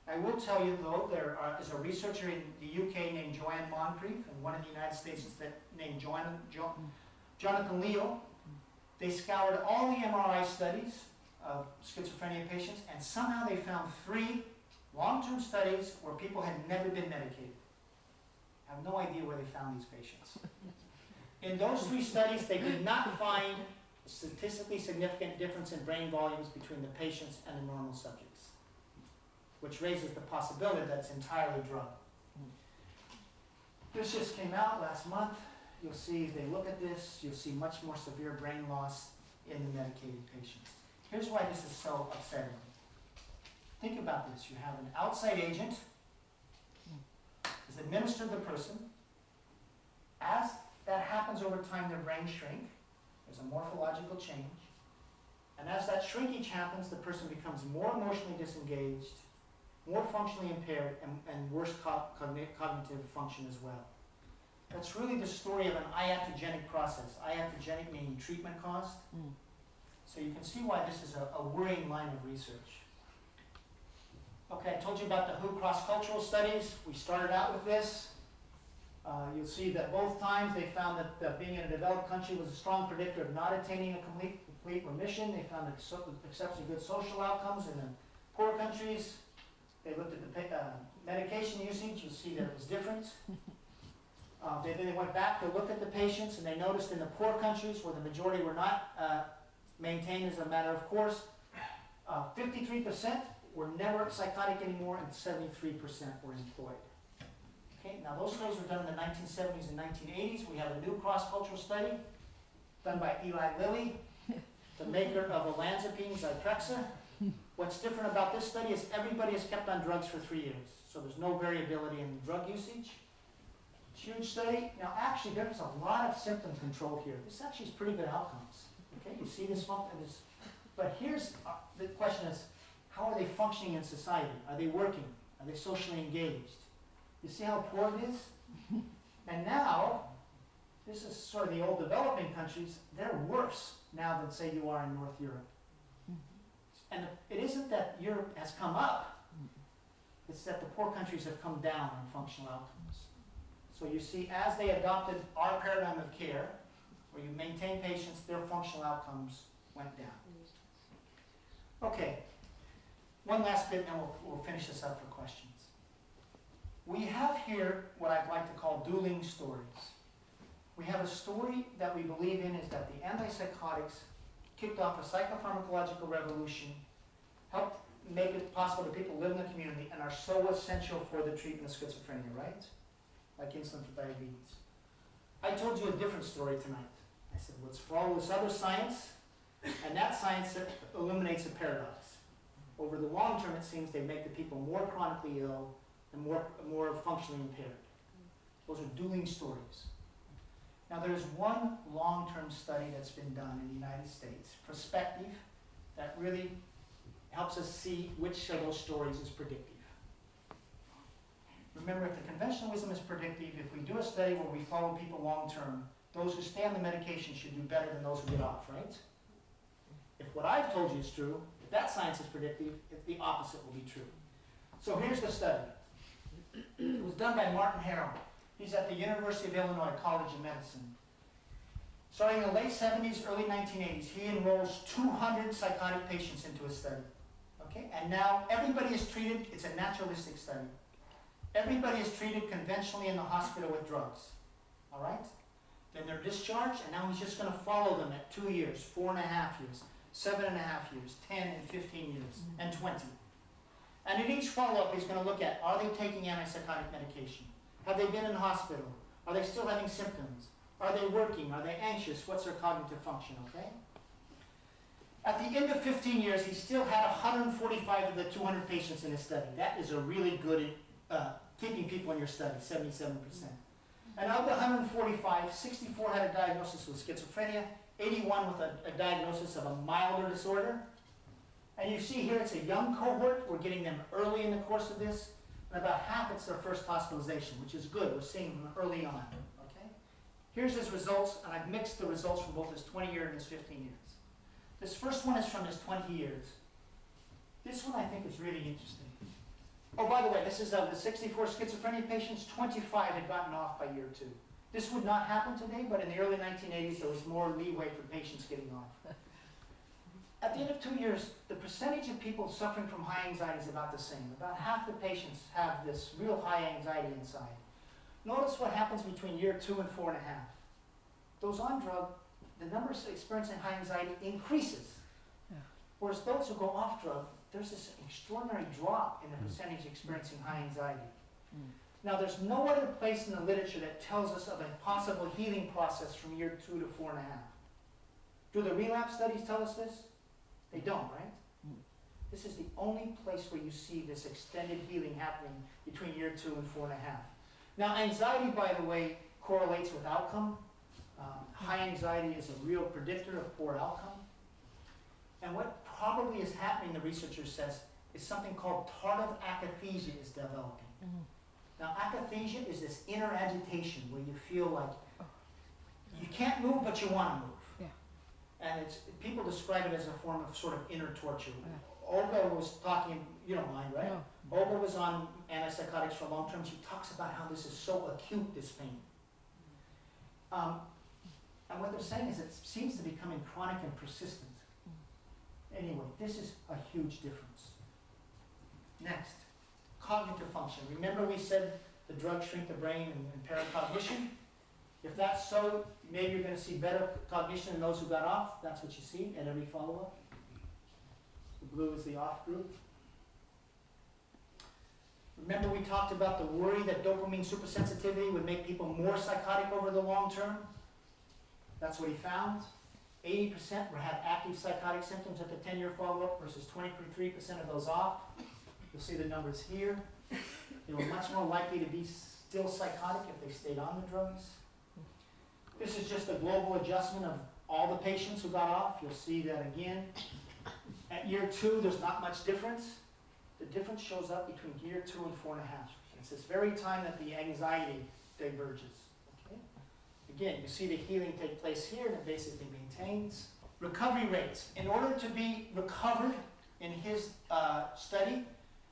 I will tell you, though, there is a researcher in the UK named Joanne Moncrief, and one in the United States is named Jonathan Leo. They scoured all the MRI studies of schizophrenia patients, and somehow they found 3 long-term studies where people had never been medicated. I have no idea where they found these patients. In those 3 studies, they did not find a statistically significant difference in brain volumes between the patients and the normal subjects, which raises the possibility that it's entirely drug. This just came out last month. You'll see, if they look at this, you'll see much more severe brain loss in the medicated patients. Here's why this is so upsetting. Think about this. You have an outside agent is administered to the person. As that happens over time, their brains shrink. There's a morphological change. And as that shrinkage happens, the person becomes more emotionally disengaged, more functionally impaired, and worse cognitive function as well. That's really the story of an iatrogenic process. Iatrogenic meaning treatment caused. So you can see why this is a worrying line of research. Okay, I told you about the WHO cross-cultural studies. We started out with this. You'll see that both times they found that being in a developed country was a strong predictor of not attaining a complete remission. They found exceptionally good social outcomes in the poor countries. They looked at the medication usage. You'll see that it was different. Then they went back to look at the patients, and they noticed in the poor countries where the majority were not maintained as a matter of course, 53% were never psychotic anymore, and 73% were employed. Okay, now those studies were done in the 1970s and 1980s. We have a new cross-cultural study done by Eli Lilly, the maker of olanzapine, Zyprexa. What's different about this study is everybody is kept on drugs for 3 years, so there's no variability in drug usage. Huge study. Now, actually, there's a lot of symptom control here. This actually is pretty good outcomes. Okay, you see this one, but here's the question: is how are they functioning in society? Are they working? Are they socially engaged? You see how poor it is? And now this is sort of the old developing countries, they're worse now than, say, you are in North Europe. And it isn't that Europe has come up, it's that the poor countries have come down on functional outcomes. So you see, as they adopted our paradigm of care, where you maintain patients, their functional outcomes went down. Okay, one last bit and then we'll finish this up for questions. We have here what I'd like to call dueling stories. We have a story that we believe in is that the antipsychotics kicked off a psychopharmacological revolution, helped make it possible that people live in the community and are so essential for the treatment of schizophrenia, right? Like insulin for diabetes. I told you a different story tonight. I said, let's follow this other science, and that science illuminates a paradox. Over the long term, it seems they make the people more chronically ill and more functionally impaired. Those are dueling stories. Now, there's one long-term study that's been done in the United States, prospective, that really helps us see which of those stories is predictive. Remember, if the conventional wisdom is predictive, if we do a study where we follow people long-term, those who stay on the medication should do better than those who get off, right? If what I've told you is true, if that science is predictive, the opposite will be true. So here's the study. It was done by Martin Harrell. He's at the University of Illinois College of Medicine. Starting in the late 70s, early 1980s, he enrolls 200 psychotic patients into his study. Okay? And now everybody is treated, it's a naturalistic study. Everybody is treated conventionally in the hospital with drugs. All right? Then they're discharged, and now he's just going to follow them at 2 years, 4.5 years, 7.5 years, 10 and 15 years, and 20. And in each follow-up, he's going to look at, are they taking antipsychotic medication? Have they been in hospital? Are they still having symptoms? Are they working? Are they anxious? What's their cognitive function, okay? At the end of 15 years, he still had 145 of the 200 patients in his study. That is a really good keeping people in your study, 77%. And of the 145, 64 had a diagnosis with schizophrenia, 81 with a diagnosis of a milder disorder. And you see here, it's a young cohort. We're getting them early in the course of this. And about half, it's their first hospitalization, which is good. We're seeing them early on. Okay? Here's his results, and I've mixed the results from both his 20-year and his 15 years. This first one is from his 20 years. This one I think is really interesting. Oh, by the way, this is of the 64 schizophrenia patients, 25 had gotten off by year 2. This would not happen today, but in the early 1980s, there was more leeway for patients getting off. At the end of 2 years, the percentage of people suffering from high anxiety is about the same. About half the patients have this real high anxiety inside. Notice what happens between year 2 and 4.5. Those on drug, the numbers experiencing high anxiety increases. Yeah. Whereas those who go off drug, there's this extraordinary drop in the percentage experiencing high anxiety. Now, there's no other place in the literature that tells us of a possible healing process from year 2 to 4.5. Do the relapse studies tell us this? They don't, right? This is the only place where you see this extended healing happening between year 2 and 4.5. Now, anxiety, by the way, correlates with outcome. High anxiety is a real predictor of poor outcome. And what probably is happening, the researcher says, is something called tardive akathisia is developing. Now, akathisia is this inner agitation where you feel like you can't move, but you want to move. Yeah. And people describe it as a form of sort of inner torture. Yeah. Olga was talking, you don't mind, right? No. Olga was on antipsychotics for long term. She talks about how this is so acute, this pain. And what they're saying is it seems to be becoming chronic and persistent. Anyway, this is a huge difference. Next, cognitive function. Remember we said the drugs shrink the brain and impair cognition? If that's so, maybe you're going to see better cognition in those who got off. That's what you see at every follow-up. The blue is the off group. Remember we talked about the worry that dopamine supersensitivity would make people more psychotic over the long term? That's what he found. 80% had active psychotic symptoms at the 10-year follow-up versus 23% of those off. You'll see the numbers here. They were much more likely to be still psychotic if they stayed on the drugs. This is just a global adjustment of all the patients who got off. You'll see that again. At year 2, there's not much difference. The difference shows up between year 2 and 4.5. It's this very time that the anxiety diverges. Okay? Again, you see the healing take place here, and it basically maintains. Recovery rates. In order to be recovered in his study,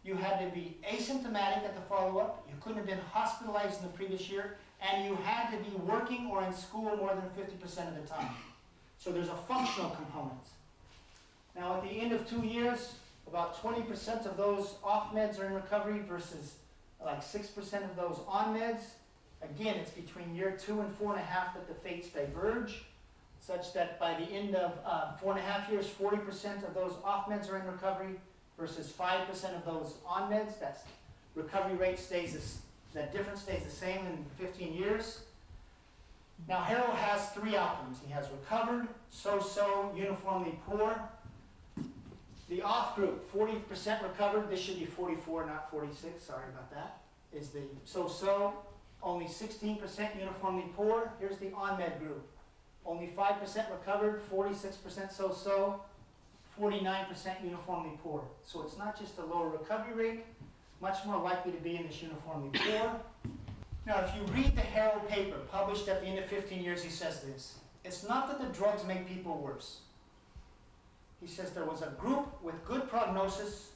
you had to be asymptomatic at the follow-up, you couldn't have been hospitalized in the previous year, and you had to be working or in school more than 50% of the time. So there's a functional component. Now at the end of 2 years, about 20% of those off meds are in recovery versus like 6% of those on meds. Again, it's between year 2 and 4.5 that the fates diverge, such that by the end of 4.5 years, 40% of those off meds are in recovery versus 5% of those on meds. That's recovery rate that difference stays the same in 15 years. Now Harold has 3 outcomes. He has recovered, so-so, uniformly poor. The off group, 40% recovered. This should be 44, not 46. Sorry about that. Is the so-so. Only 16% uniformly poor. Here's the on-med group. Only 5% recovered, 46% so-so, 49% uniformly poor. So it's not just a lower recovery rate, much more likely to be in this uniformly poor. Now, if you read the Harold paper published at the end of 15 years, he says this. It's not that the drugs make people worse. He says there was a group with good prognosis,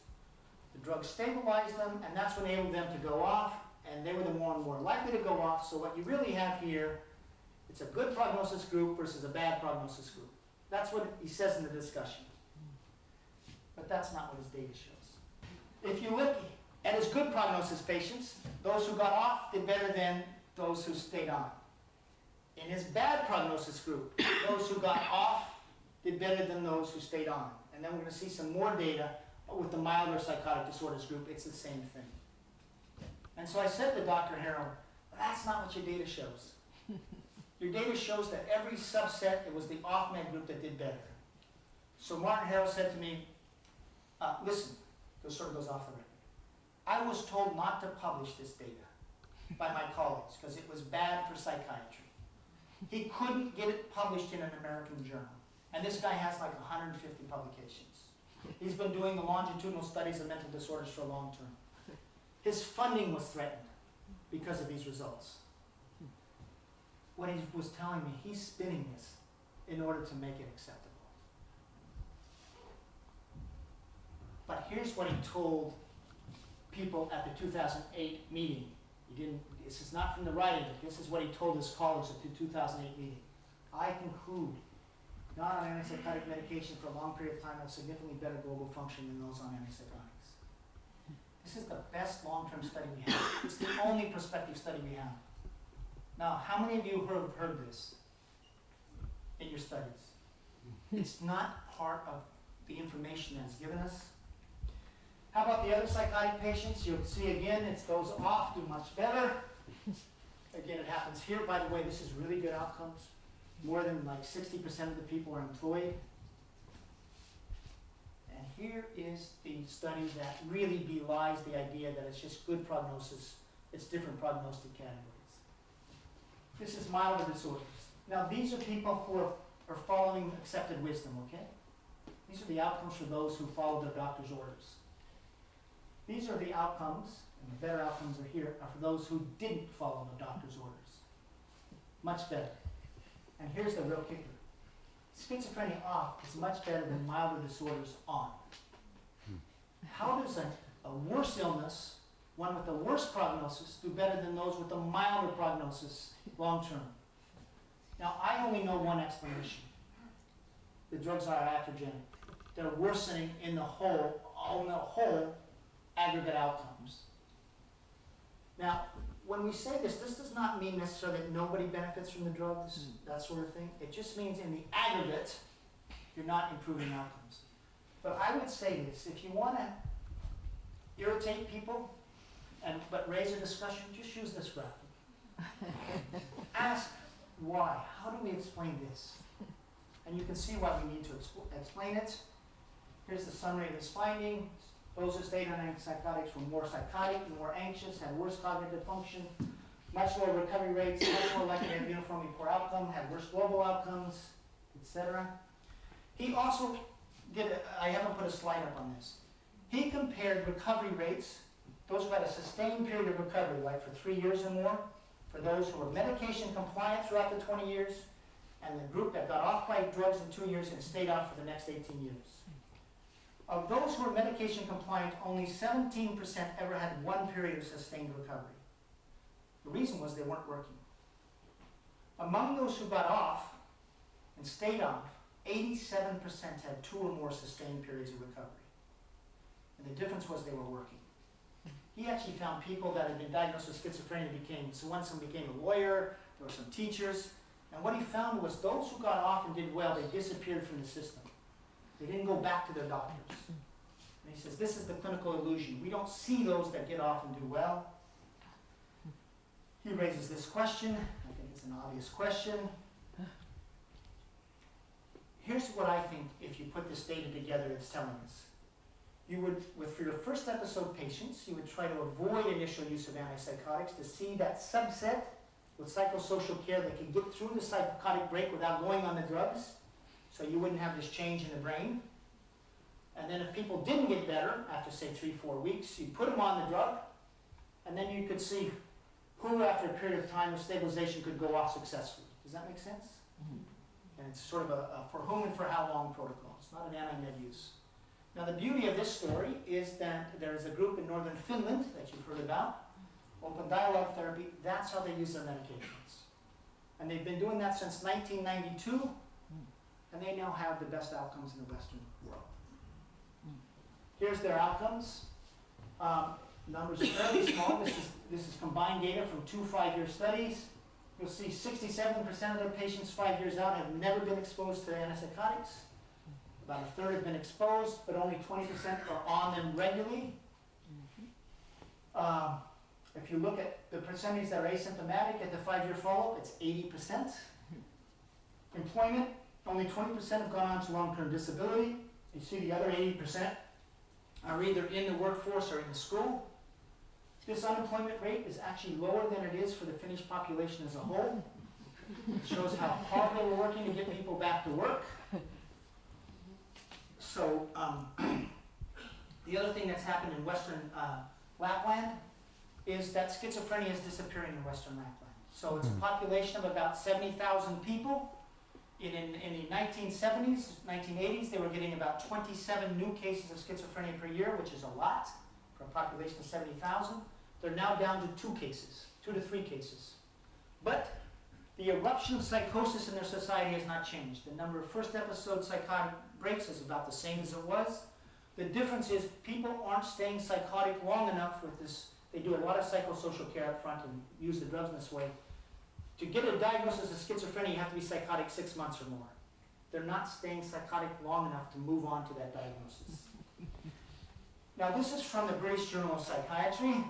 the drugs stabilized them, and that's what enabled them to go off, and they were the more and more likely to go off. So what you really have here, it's a good prognosis group versus a bad prognosis group. That's what he says in the discussion. But that's not what his data shows. If you look at his good prognosis patients, those who got off did better than those who stayed on. In his bad prognosis group, those who got off did better than those who stayed on. And then we're going to see some more data with the milder psychotic disorders group. It's the same thing. And so I said to Dr. Harold, that's not what your data shows. Your data shows that every subset, it was the off-med group that did better. So Martin Harold said to me, listen, this sort of goes off the record. I was told not to publish this data by my colleagues because it was bad for psychiatry. He couldn't get it published in an American journal. And this guy has like 150 publications. He's been doing the longitudinal studies of mental disorders for a long term. His funding was threatened because of these results. What he was telling me, he's spinning this in order to make it acceptable. But here's what he told people at the 2008 meeting. This is not from the writing book. This is what he told his colleagues at the 2008 meeting. I conclude not on antipsychotic medication for a long period of time have significantly better global function than those on antipsychotics. This is the best long-term study we have. It's the only prospective study we have. Now, how many of you have heard this in your studies? It's not part of the information that's given us. How about the other psychotic patients? You'll see again, it's those off do much better. Again, it happens here. By the way, this is really good outcomes. More than like 60% of the people are employed. And here is the study that really belies the idea that it's just good prognosis. It's different prognostic categories. This is milder disorders. Now, these are people who are following accepted wisdom, okay? These are the outcomes for those who follow their doctor's orders. These are the outcomes, and the better outcomes are here, are for those who didn't follow the doctor's orders. Much better. And here's the real kicker. Schizophrenia off is much better than milder disorders on. How does a worse illness, one with a worse prognosis, do better than those with a milder prognosis long term? Now, I only know one explanation. The drugs are iatrogenic. They're worsening in the whole aggregate outcomes. Now, when we say this does not mean necessarily that nobody benefits from the drugs, that sort of thing. It just means in the aggregate, you're not improving outcomes. But I would say this, if you want to irritate people, but raise a discussion, just use this graphic. Ask why. How do we explain this? And you can see why we need to explain it. Here's the summary of this finding. Those who stayed on antipsychotics were more psychotic, more anxious, had worse cognitive function, much lower recovery rates, much more likely to have uniformly poor outcome, had worse global outcomes, etc. He also did, I haven't put a slide up on this. He compared recovery rates, those who had a sustained period of recovery, like for 3 years or more, for those who were medication compliant throughout the 20 years, and the group that got off by drugs in 2 years and stayed off for the next 18 years. Of those who were medication compliant, only 17% ever had one period of sustained recovery. The reason was they weren't working. Among those who got off and stayed off, 87% had 2 or more sustained periods of recovery. And the difference was they were working. He actually found people that had been diagnosed with schizophrenia so one became a lawyer, there were some teachers, and what he found was those who got off and did well, they disappeared from the system. They didn't go back to their doctors. And he says, this is the clinical illusion. We don't see those that get off and do well. He raises this question. I think it's an obvious question. Here's what I think, if you put this data together, it's telling us. You would, for your first episode patients, you would try to avoid initial use of antipsychotics to see that subset with psychosocial care that can get through the psychotic break without going on the drugs, so you wouldn't have this change in the brain. And then if people didn't get better after, say, 3-4 weeks, you'd put them on the drug, and then you could see who, after a period of time of stabilization, could go off successfully. Does that make sense? And it's sort of a for whom and for how long protocol. It's not an anti-med use. Now, the beauty of this story is that there is a group in northern Finland that you've heard about, open dialogue therapy. That's how they use their medications. And they've been doing that since 1992, and they now have the best outcomes in the Western world. Here's their outcomes. Numbers are fairly small. This is combined data from 2 5-year studies. You'll see 67% of their patients 5 years out have never been exposed to antipsychotics. About a third have been exposed, but only 20% are on them regularly. If you look at the percentage that are asymptomatic at the 5-year follow-up, it's 80%. Employment, only 20% have gone on to long-term disability. You see the other 80% are either in the workforce or in the school. This unemployment rate is actually lower than it is for the Finnish population as a whole. It shows how hard they were working to get people back to work. So the other thing that's happened in Western Lapland is that schizophrenia is disappearing in Western Lapland. So it's a population of about 70,000 people. In the 1970s, 1980s, they were getting about 27 new cases of schizophrenia per year, which is a lot for a population of 70,000. They're now down to 2 cases, 2 to 3 cases. But the eruption of psychosis in their society has not changed. The number of first episode psychotic breaks is about the same as it was. The difference is people aren't staying psychotic long enough with this. They do a lot of psychosocial care up front and use the drugs in this way. To get a diagnosis of schizophrenia, you have to be psychotic 6 months or more. They're not staying psychotic long enough to move on to that diagnosis. Now, this is from the British Journal of Psychiatry,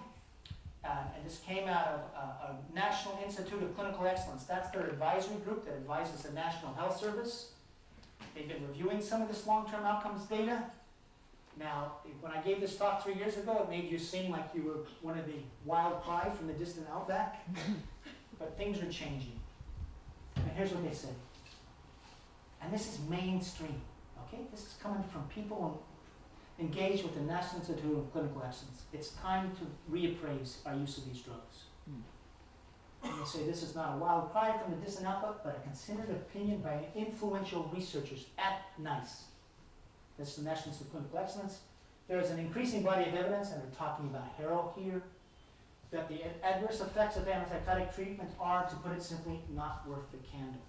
and this came out of a National Institute of Clinical Excellence. That's their advisory group that advises the National Health Service. They've been reviewing some of this long-term outcomes data. Now, when I gave this talk 3 years ago, it made you seem like you were one of the wild cry from the distant outback. But things are changing. And here's what they say. And this is mainstream, okay? This is coming from people engaged with the National Institute of Clinical Excellence. It's time to reappraise our use of these drugs. And they say this is not a wild cry from the distant outback, but a considered opinion by influential researchers at NICE. That's the National Institute of Clinical Excellence. There is an increasing body of evidence, and we're talking about Harrow here, that the adverse effects of antipsychotic treatment are, to put it simply, not worth the candle.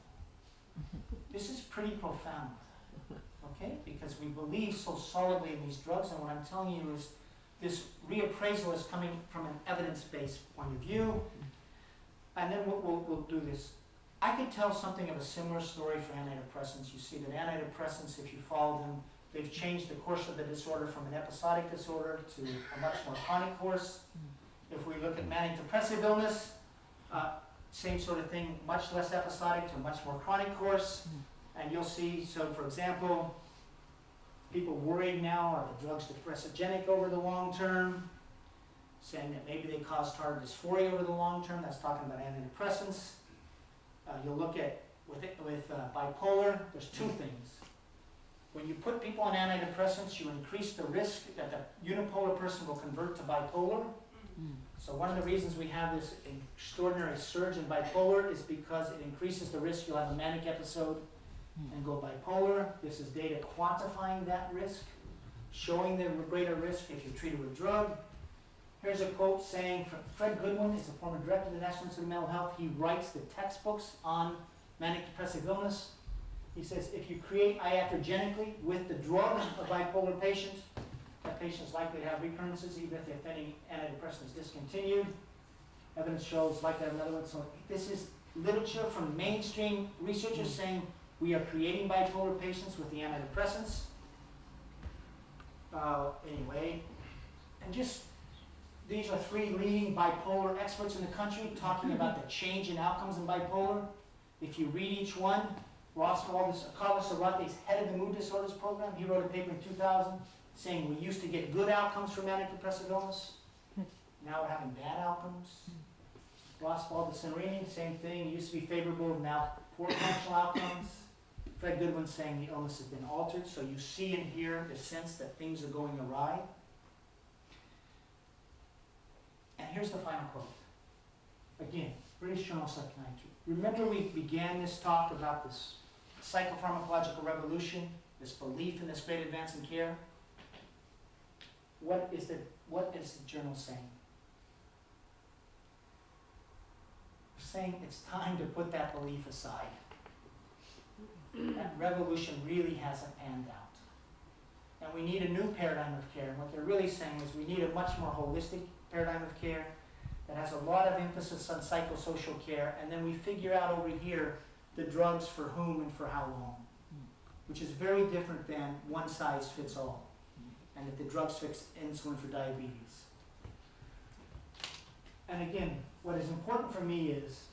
This is pretty profound, okay? Because we believe so solidly in these drugs, and what I'm telling you is this reappraisal is coming from an evidence-based point of view. And then we'll do this. I could tell something of a similar story for antidepressants. You see that antidepressants, if you follow them, they've changed the course of the disorder from an episodic disorder to a much more chronic course. If we look at manic depressive illness, same sort of thing, much less episodic to a much more chronic course. And you'll see, so for example, people worried now, are the drugs depressogenic over the long term? Saying that maybe they cause tardive dysphoria over the long term. That's talking about antidepressants. You'll look at, with bipolar, there's 2 things. When you put people on antidepressants, you increase the risk that the unipolar person will convert to bipolar. So one of the reasons we have this extraordinary surge in bipolar is because it increases the risk you'll have a manic episode and go bipolar. This is data quantifying that risk, showing the greater risk if you're treated with drug. Here's a quote saying from Fred Goodwin, is a former director of the National Institute of Mental Health. He writes the textbooks on manic depressive illness. He says, if you create iatrogenically with the drug of bipolar patients, that patient is likely to have recurrences even if any antidepressant is discontinued. Evidence shows likely to have another one. So this is literature from mainstream researchers saying we are creating bipolar patients with the antidepressants. Anyway, and just these are 3 leading bipolar experts in the country talking about the change in outcomes in bipolar. If you read each one, Carlos Arate's head of the Mood Disorders Program, he wrote a paper in 2000 saying we used to get good outcomes for manic depressive illness. Now we're having bad outcomes. Ross Baldassarini, same thing. It used to be favorable, now poor functional outcomes. Fred Goodwin saying the illness has been altered. So you see and hear the sense that things are going awry. And here's the final quote. Again, British Journal of Psychiatry. Remember we began this talk about this psychopharmacological revolution, this belief in this great advance in care? What is the journal saying? Saying it's time to put that belief aside. That revolution really hasn't panned out. And we need a new paradigm of care. And what they're really saying is we need a much more holistic paradigm of care that has a lot of emphasis on psychosocial care, and then we figure out over here the drugs for whom and for how long, which is very different than one size fits all, and that the drugs fix insulin for diabetes. And again, what is important for me is,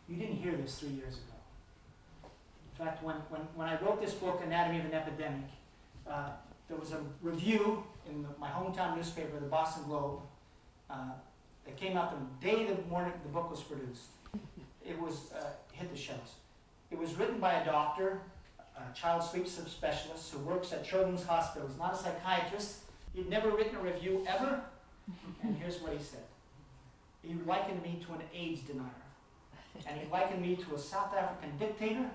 you didn't hear this 3 years ago. In fact, when I wrote this book, Anatomy of an Epidemic, there was a review in my hometown newspaper, the Boston Globe, that came out the day the morning the book was produced. It was hit the shelves. It was written by a doctor, a child sleep specialist who works at Children's Hospital. He's not a psychiatrist. He'd never written a review ever. And here's what he said. He likened me to an AIDS denier. And he likened me to a South African dictator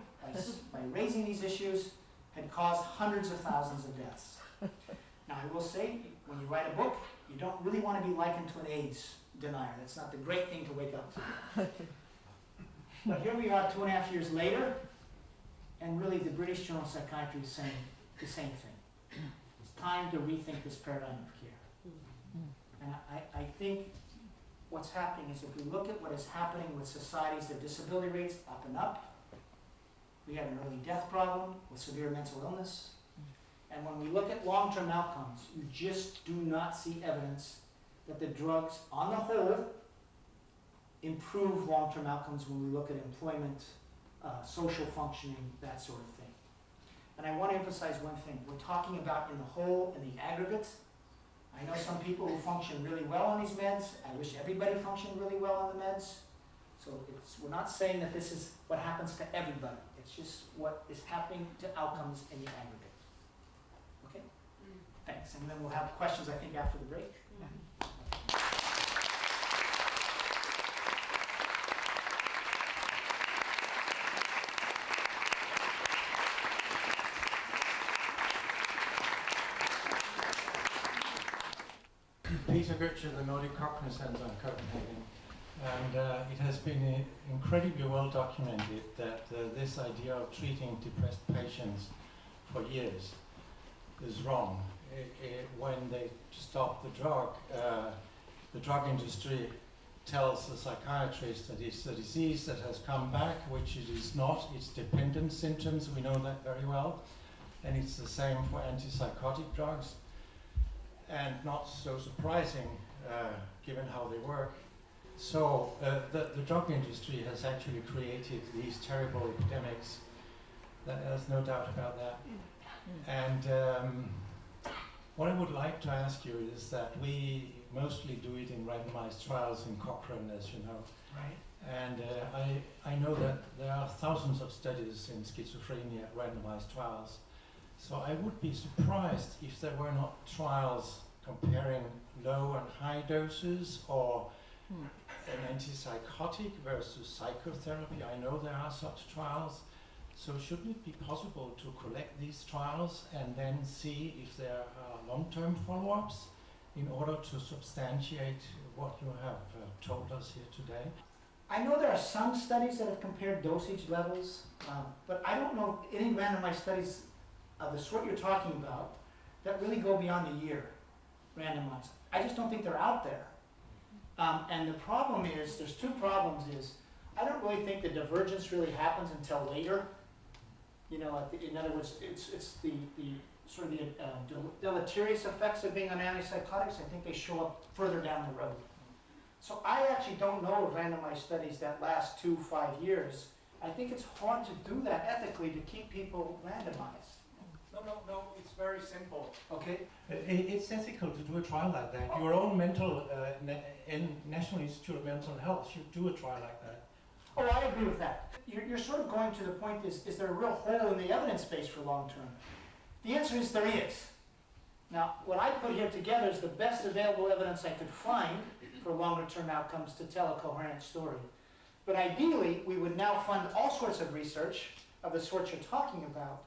by raising these issues had caused hundreds of thousands of deaths. Now, I will say, when you write a book, you don't really want to be likened to an AIDS denier. That's not the great thing to wake up to. But here we are 2.5 years later, and really the British Journal of Psychiatry is saying the same thing. It's time to rethink this paradigm of care. And I think what's happening is if we look at what is happening with societies, their disability rates up and up. We have an early death problem with severe mental illness. And when we look at long-term outcomes, you just do not see evidence that the drugs, on the whole, improve long-term outcomes when we look at employment, social functioning, that sort of thing. And I want to emphasize one thing. We're talking about in the whole, in the aggregate. I know some people who function really well on these meds. I wish everybody functioned really well on the meds. So we're not saying that this is what happens to everybody. It's just what is happening to outcomes in the aggregate. Okay? Thanks. And then we'll have questions, I think, after the break. Peter Götze, the Nordic Cognitive Center in Copenhagen. And it has been incredibly well documented that this idea of treating depressed patients for years is wrong. When they stop the drug industry tells the psychiatrist that it's a disease that has come back, which it is not. It's dependent symptoms, we know that very well. And it's the same for antipsychotic drugs. And not so surprising, given how they work. So the drug industry has actually created these terrible epidemics. There's no doubt about that. And what I would like to ask you is that we mostly do it in randomized trials in Cochrane, as you know. Right. And I know that there are thousands of studies in schizophrenia, randomized trials. So I would be surprised if there were not trials comparing low and high doses, or an antipsychotic versus psychotherapy. I know there are such trials. So shouldn't it be possible to collect these trials and then see if there are long-term follow-ups in order to substantiate what you have told us here today? I know there are some studies that have compared dosage levels, but I don't know any randomized studies of the sort you're talking about that really go beyond a year randomized. I just don't think they're out there. And the problem is, there's two problems is, I don't really think the divergence really happens until later. You know, in other words, it's the sort of the deleterious effects of being on antipsychotics. I think they show up further down the road. So I actually don't know of randomized studies that last 2-5 years. I think it's hard to do that ethically to keep people randomized. No, it's very simple. Okay? It's ethical to do a trial like that. Your own National Institute of Mental Health should do a trial like that. Oh, I agree with that. You're sort of going to the point, is there a real hole in the evidence base for long term? The answer is there is. Now, what I put here together is the best available evidence I could find for longer term outcomes to tell a coherent story. But ideally, we would now fund all sorts of research of the sort you're talking about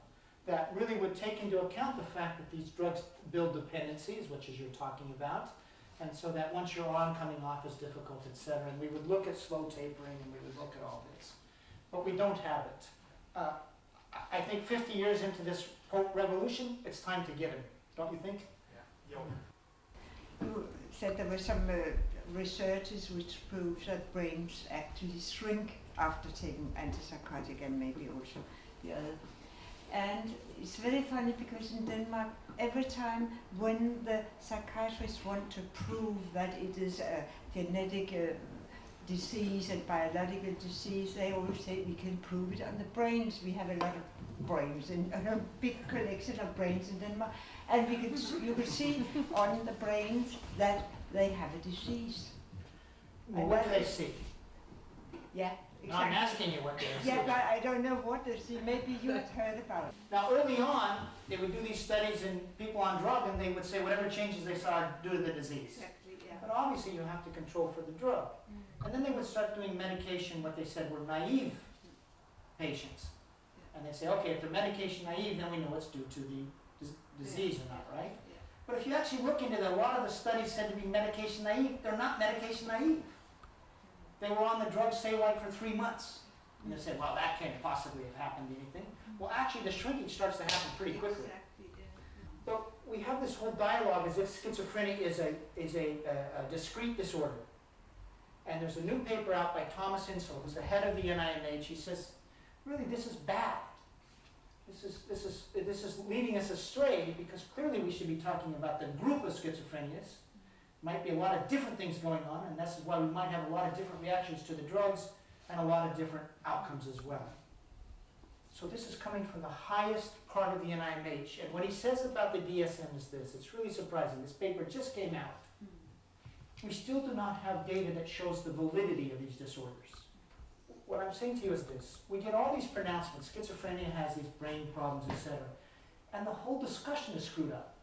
that really would take into account the fact that these drugs build dependencies, which is you're talking about, and so that once you're on, coming off is difficult, etc. And we would look at slow tapering, and we would look at all this. But we don't have it. I think 50 years into this revolution, it's time to get it. Don't you think? Yeah. You said there were some researches which prove that brains actually shrink after taking antipsychotic and maybe also the other. And it's very funny because in Denmark, every time when the psychiatrists want to prove that it is a genetic disease and biological disease, they always say we can prove it on the brains. We have a lot of brains and a big collection of brains in Denmark, and you can see on the brains that they have a disease. Well, what do they see? Yeah. No, I'm asking you what they see. Yeah, but I don't know what they see. Maybe you had heard about it. Now, early on, they would do these studies in people on drug, and they would say whatever changes they saw are due to the disease. Exactly, yeah. But obviously, you have to control for the drug. And then they would start doing medication, what they said were naive patients. And they say, okay, if they're medication naive, then we know it's due to the disease or not, right? Yeah. But if you actually look into it, a lot of the studies said to be medication naive. They're not medication naive. They were on the drug, say, like for 3 months. And they say, well, that can't possibly have happened to anything. Well, actually, the shrinkage starts to happen pretty quickly. Exactly, yeah. But we have this whole dialogue as if schizophrenia is a discrete disorder. And there's a new paper out by Thomas Insel, who's the head of the NIMH. He says, really, this is bad. This is leading us astray, because clearly we should be talking about the group of schizophrenias. Might be a lot of different things going on, and that's why we might have a lot of different reactions to the drugs and a lot of different outcomes as well. So this is coming from the highest part of the NIMH, and what he says about the DSM is this. It's really surprising. This paper just came out. We still do not have data that shows the validity of these disorders. What I'm saying to you is this. We get all these pronouncements. Schizophrenia has these brain problems, etc. And the whole discussion is screwed up,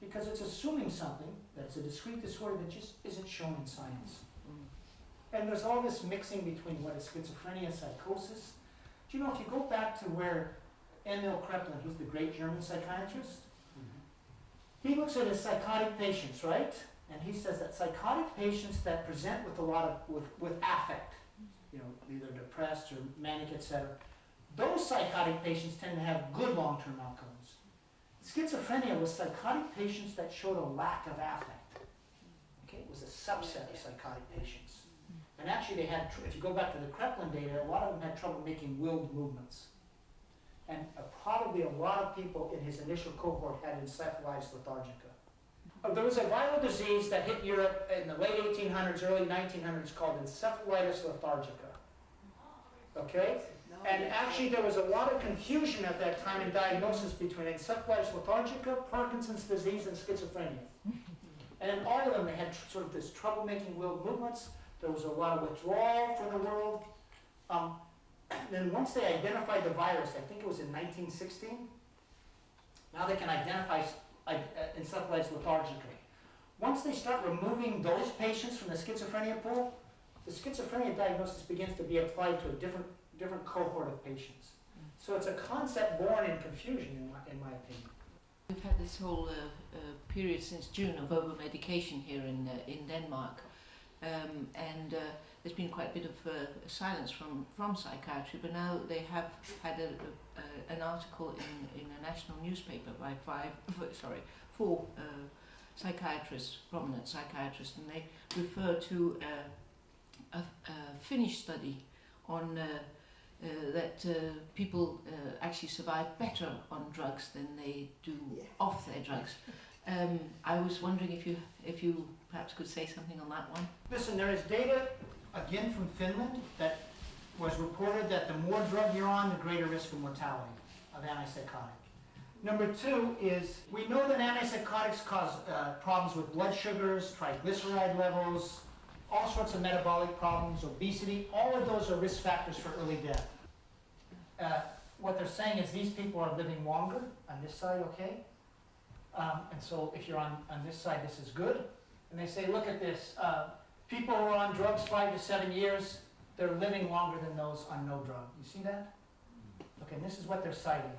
because it's assuming something that's a discrete disorder that just isn't shown in science. And there's all this mixing between what is schizophrenia and psychosis. Do you know, if you go back to where Emil Kraepelin, who's the great German psychiatrist, he looks at his psychotic patients, right? And he says that psychotic patients that present with a lot of, with affect, you know, either depressed or manic, etc., those psychotic patients tend to have good long-term outcomes. Schizophrenia was psychotic patients that showed a lack of affect. Okay, it was a subset of psychotic patients. And actually they had, if you go back to the Kraepelin data, a lot of them had trouble making willed movements. And probably a lot of people in his initial cohort had encephalitis lethargica. There was a viral disease that hit Europe in the late 1800s, early 1900s called encephalitis lethargica. Okay? And actually there was a lot of confusion at that time in diagnosis between encephalitis lethargica, Parkinson's disease, and schizophrenia. And in all of them they had sort of this trouble making willed movements. There was a lot of withdrawal from the world. Then once they identified the virus, I think it was in 1916, now they can identify encephalitis lethargica. Once they start removing those patients from the schizophrenia pool, the schizophrenia diagnosis begins to be applied to a different cohort of patients. So it's a concept born in confusion, in my opinion. We've had this whole period since June of over-medication here in Denmark, and there's been quite a bit of silence from psychiatry, but now they have had an article in a national newspaper by four psychiatrists, prominent psychiatrists, and they refer to a Finnish study on that people actually survive better on drugs than they do off their drugs. I was wondering if you perhaps could say something on that one. Listen, there is data, again from Finland, that was reported that the more drug you're on, the greater risk of mortality of antipsychotic. Number two is, we know that antipsychotics cause problems with blood sugars, triglyceride levels, all sorts of metabolic problems, obesity. All of those are risk factors for early death. What they're saying is these people are living longer on this side, okay? And so if you're on this side, this is good. And they say, look at this. People who are on drugs 5 to 7 years, they're living longer than those on no drug. You see that? Okay, and this is what they're citing.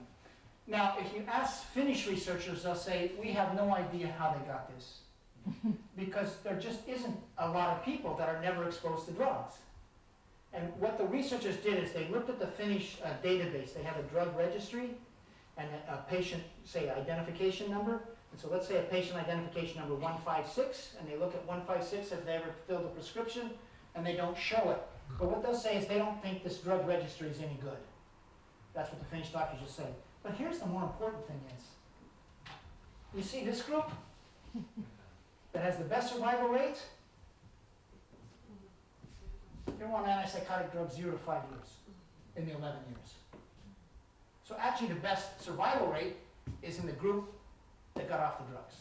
Now, if you ask Finnish researchers, they'll say, we have no idea how they got this. Because there just isn't a lot of people that are never exposed to drugs. And what the researchers did is they looked at the Finnish database. They have a drug registry and a patient, say, identification number. And so let's say a patient identification number 156, and they look at 156 if they ever filled a prescription, and they don't show it. But what they'll say is they don't think this drug registry is any good. That's what the Finnish doctors just say. But here's the more important thing is, you see this group that has the best survival rate? They're on antipsychotic drugs 0 to 5 years in the 11 years. So actually the best survival rate is in the group that got off the drugs.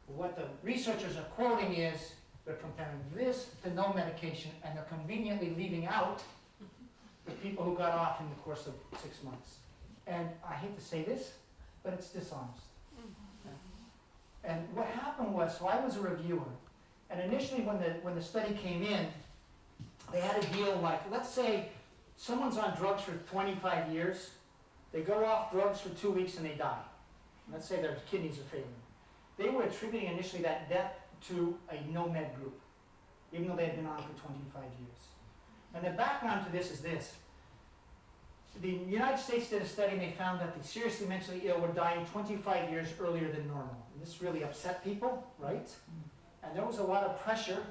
What the researchers are quoting is they're comparing this to no medication, and they're conveniently leaving out the people who got off in the course of 6 months. And I hate to say this, but it's dishonest. And what happened was, so I was a reviewer, and initially when the study came in, they had a deal like, let's say someone's on drugs for 25 years, they go off drugs for 2 weeks and they die. Let's say their kidneys are failing. They were attributing initially that death to a no-med group, even though they had been on for 25 years. And the background to this is this. The United States did a study and they found that the seriously mentally ill were dying 25 years earlier than normal. And this really upset people, right? And there was a lot of pressure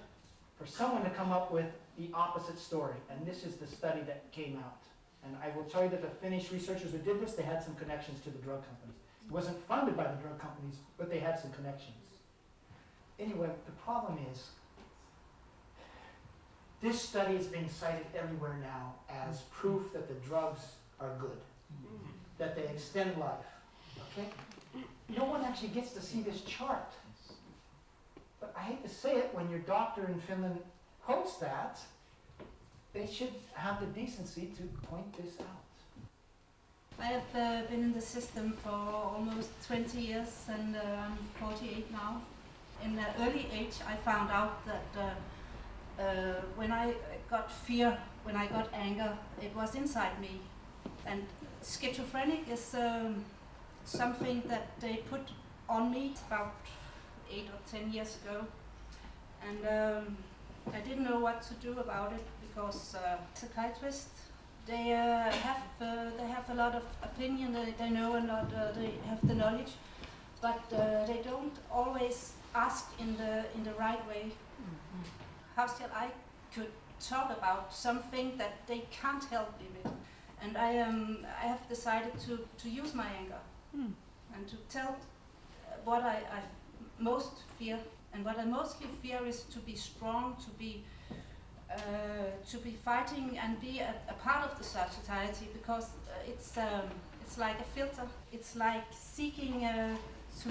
for someone to come up with the opposite story. And this is the study that came out. And I will tell you that the Finnish researchers who did this, they had some connections to the drug companies. It wasn't funded by the drug companies, but they had some connections. Anyway, the problem is, this study is being cited everywhere now as proof that the drugs are good, that they extend life, okay? No one actually gets to see this chart. But I hate to say it, when your doctor in Finland quotes that, they should have the decency to point this out. I have been in the system for almost 20 years, and I'm 48 now. In an early age, I found out that when I got fear, when I got anger, it was inside me. And schizophrenic is something that they put on me about 8 or 10 years ago. And I didn't know what to do about it, because psychiatrists, they have a lot of opinion, they know a lot, they have the knowledge, but they don't always ask in the right way. How shall I could talk about something that they can't help me with? And I have decided to use my anger and to tell what I most fear. And what I mostly fear is to be strong, to be fighting and be a part of the society, because it's like a filter. It's like seeking,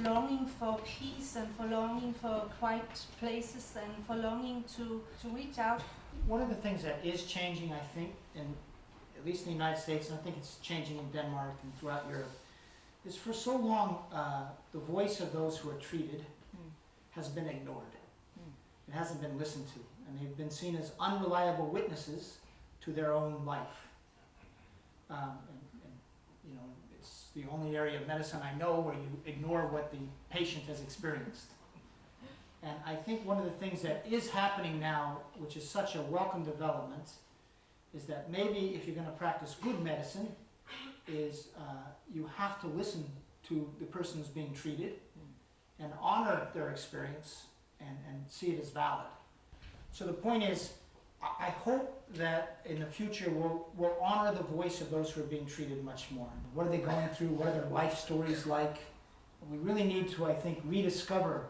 longing for peace and for longing for quiet places and for longing to reach out. One of the things that is changing, I think, at least in the United States, and I think it's changing in Denmark and throughout Europe, is for so long the voice of those who are treated has been ignored. It hasn't been listened to, and they've been seen as unreliable witnesses to their own life. You know, it's the only area of medicine I know where you ignore what the patient has experienced. And I think one of the things that is happening now, which is such a welcome development, is that maybe if you're going to practice good medicine, is you have to listen to the person who's being treated and honor their experience and see it as valid. So the point is, I hope that in the future we'll honor the voice of those who are being treated much more. What are they going through? What are their life stories like? We really need to, I think, rediscover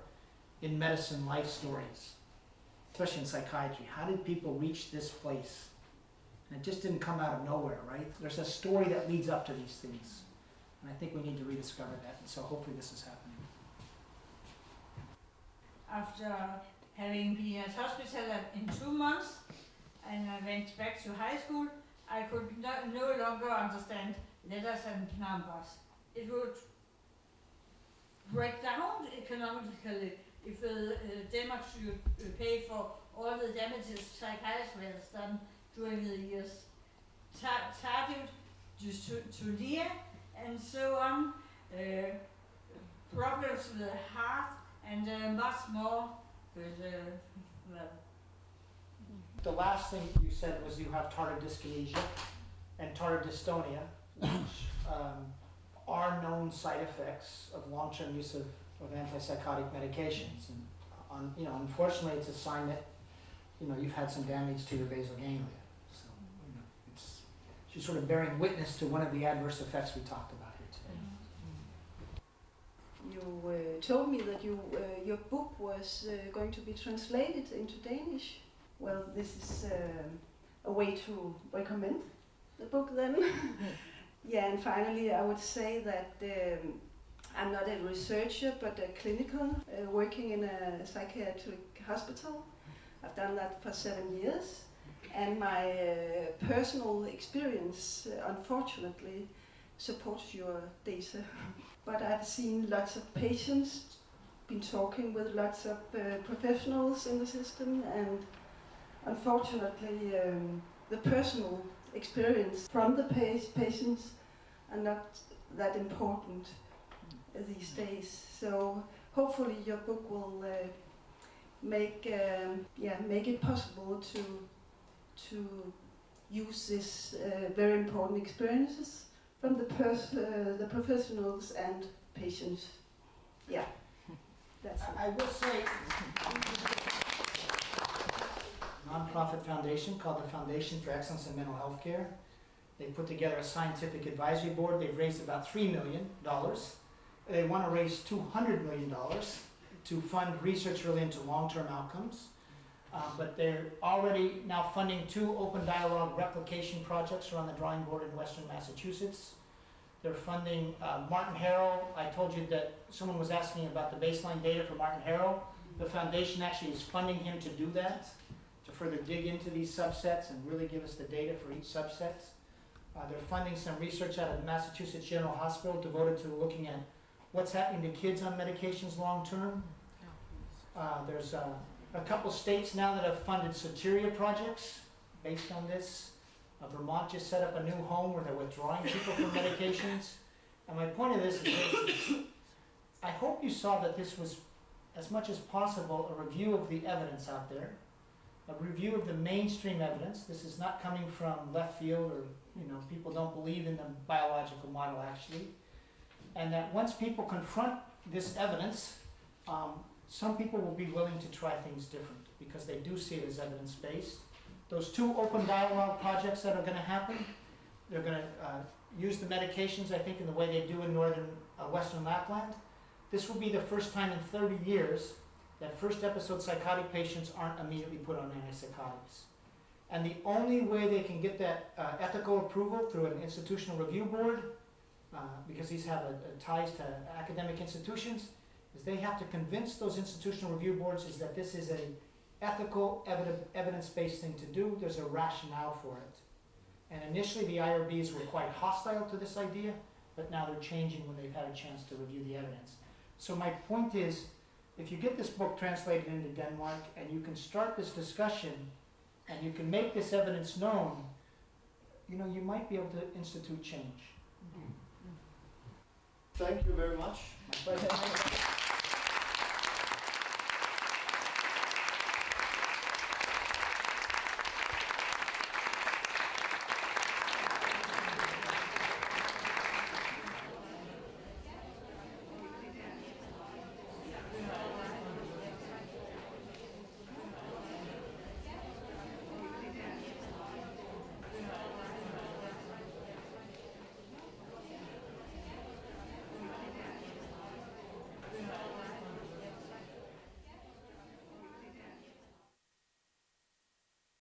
in medicine life stories, especially in psychiatry. How did people reach this place? And it just didn't come out of nowhere, right? There's a story that leads up to these things. And I think we need to rediscover that, and so hopefully this is happening. After having been at hospital in 2 months, and I went back to high school, I could no longer understand letters and numbers. It would break down economically if the Denmark should pay for all the damages psychiatry has done during the years. Tardive dystonia and so on, problems with the heart, and much more with well. The last thing you said was you have tardive dyskinesia and tardive dystonia, which are known side effects of long-term use of antipsychotic medications. And unfortunately, it's a sign that you've had some damage to your basal ganglia. So she's sort of bearing witness to one of the adverse effects we talked about here today. You told me that your book was going to be translated into Danish. Well, this is a way to recommend the book then. Yeah, and finally I would say that I'm not a researcher but a clinical working in a psychiatric hospital. I've done that for 7 years, and my personal experience unfortunately supports your data. But I've seen lots of patients, been talking with lots of professionals in the system, and unfortunately the personal experience from the patients are not that important these days. So hopefully your book will make it possible to use this very important experiences from the professionals and patients. Yeah, that's it. I will say, non-profit foundation called the Foundation for Excellence in Mental Health Care. They put together a scientific advisory board. They've raised about $3 million. They want to raise $200 million to fund research really into long-term outcomes. But they're already now funding 2 open dialogue replication projects around the drawing board in Western Massachusetts. They're funding Martin Harrell. I told you that someone was asking about the baseline data for Martin Harrell. The foundation actually is funding him to do that, to further dig into these subsets and really give us the data for each subset. They're funding some research out of Massachusetts General Hospital devoted to looking at what's happening to kids on medications long term. There's a couple states now that have funded soteria projects based on this. Vermont just set up a new home where they're withdrawing people from medications. And my point of this is this. I hope you saw that this was, as much as possible, a review of the evidence out there, a review of the mainstream evidence. This is not coming from left field or people don't believe in the biological model actually. And that once people confront this evidence, some people will be willing to try things different because they do see it as evidence-based. Those 2 open dialogue projects that are going to happen, they're going to use the medications, I think, in the way they do in northern Western Lapland. This will be the first time in 30 years that first episode psychotic patients aren't immediately put on antipsychotics. And the only way they can get that ethical approval through an institutional review board, because these have ties to academic institutions, is they have to convince those institutional review boards is that this is a ethical, evidence-based thing to do. There's a rationale for it. And initially the IRBs were quite hostile to this idea, but now they're changing when they've had a chance to review the evidence. So my point is, if you get this book translated into Denmark and you can start this discussion and you can make this evidence known, you know, you might be able to institute change. Thank you very much. My pleasure.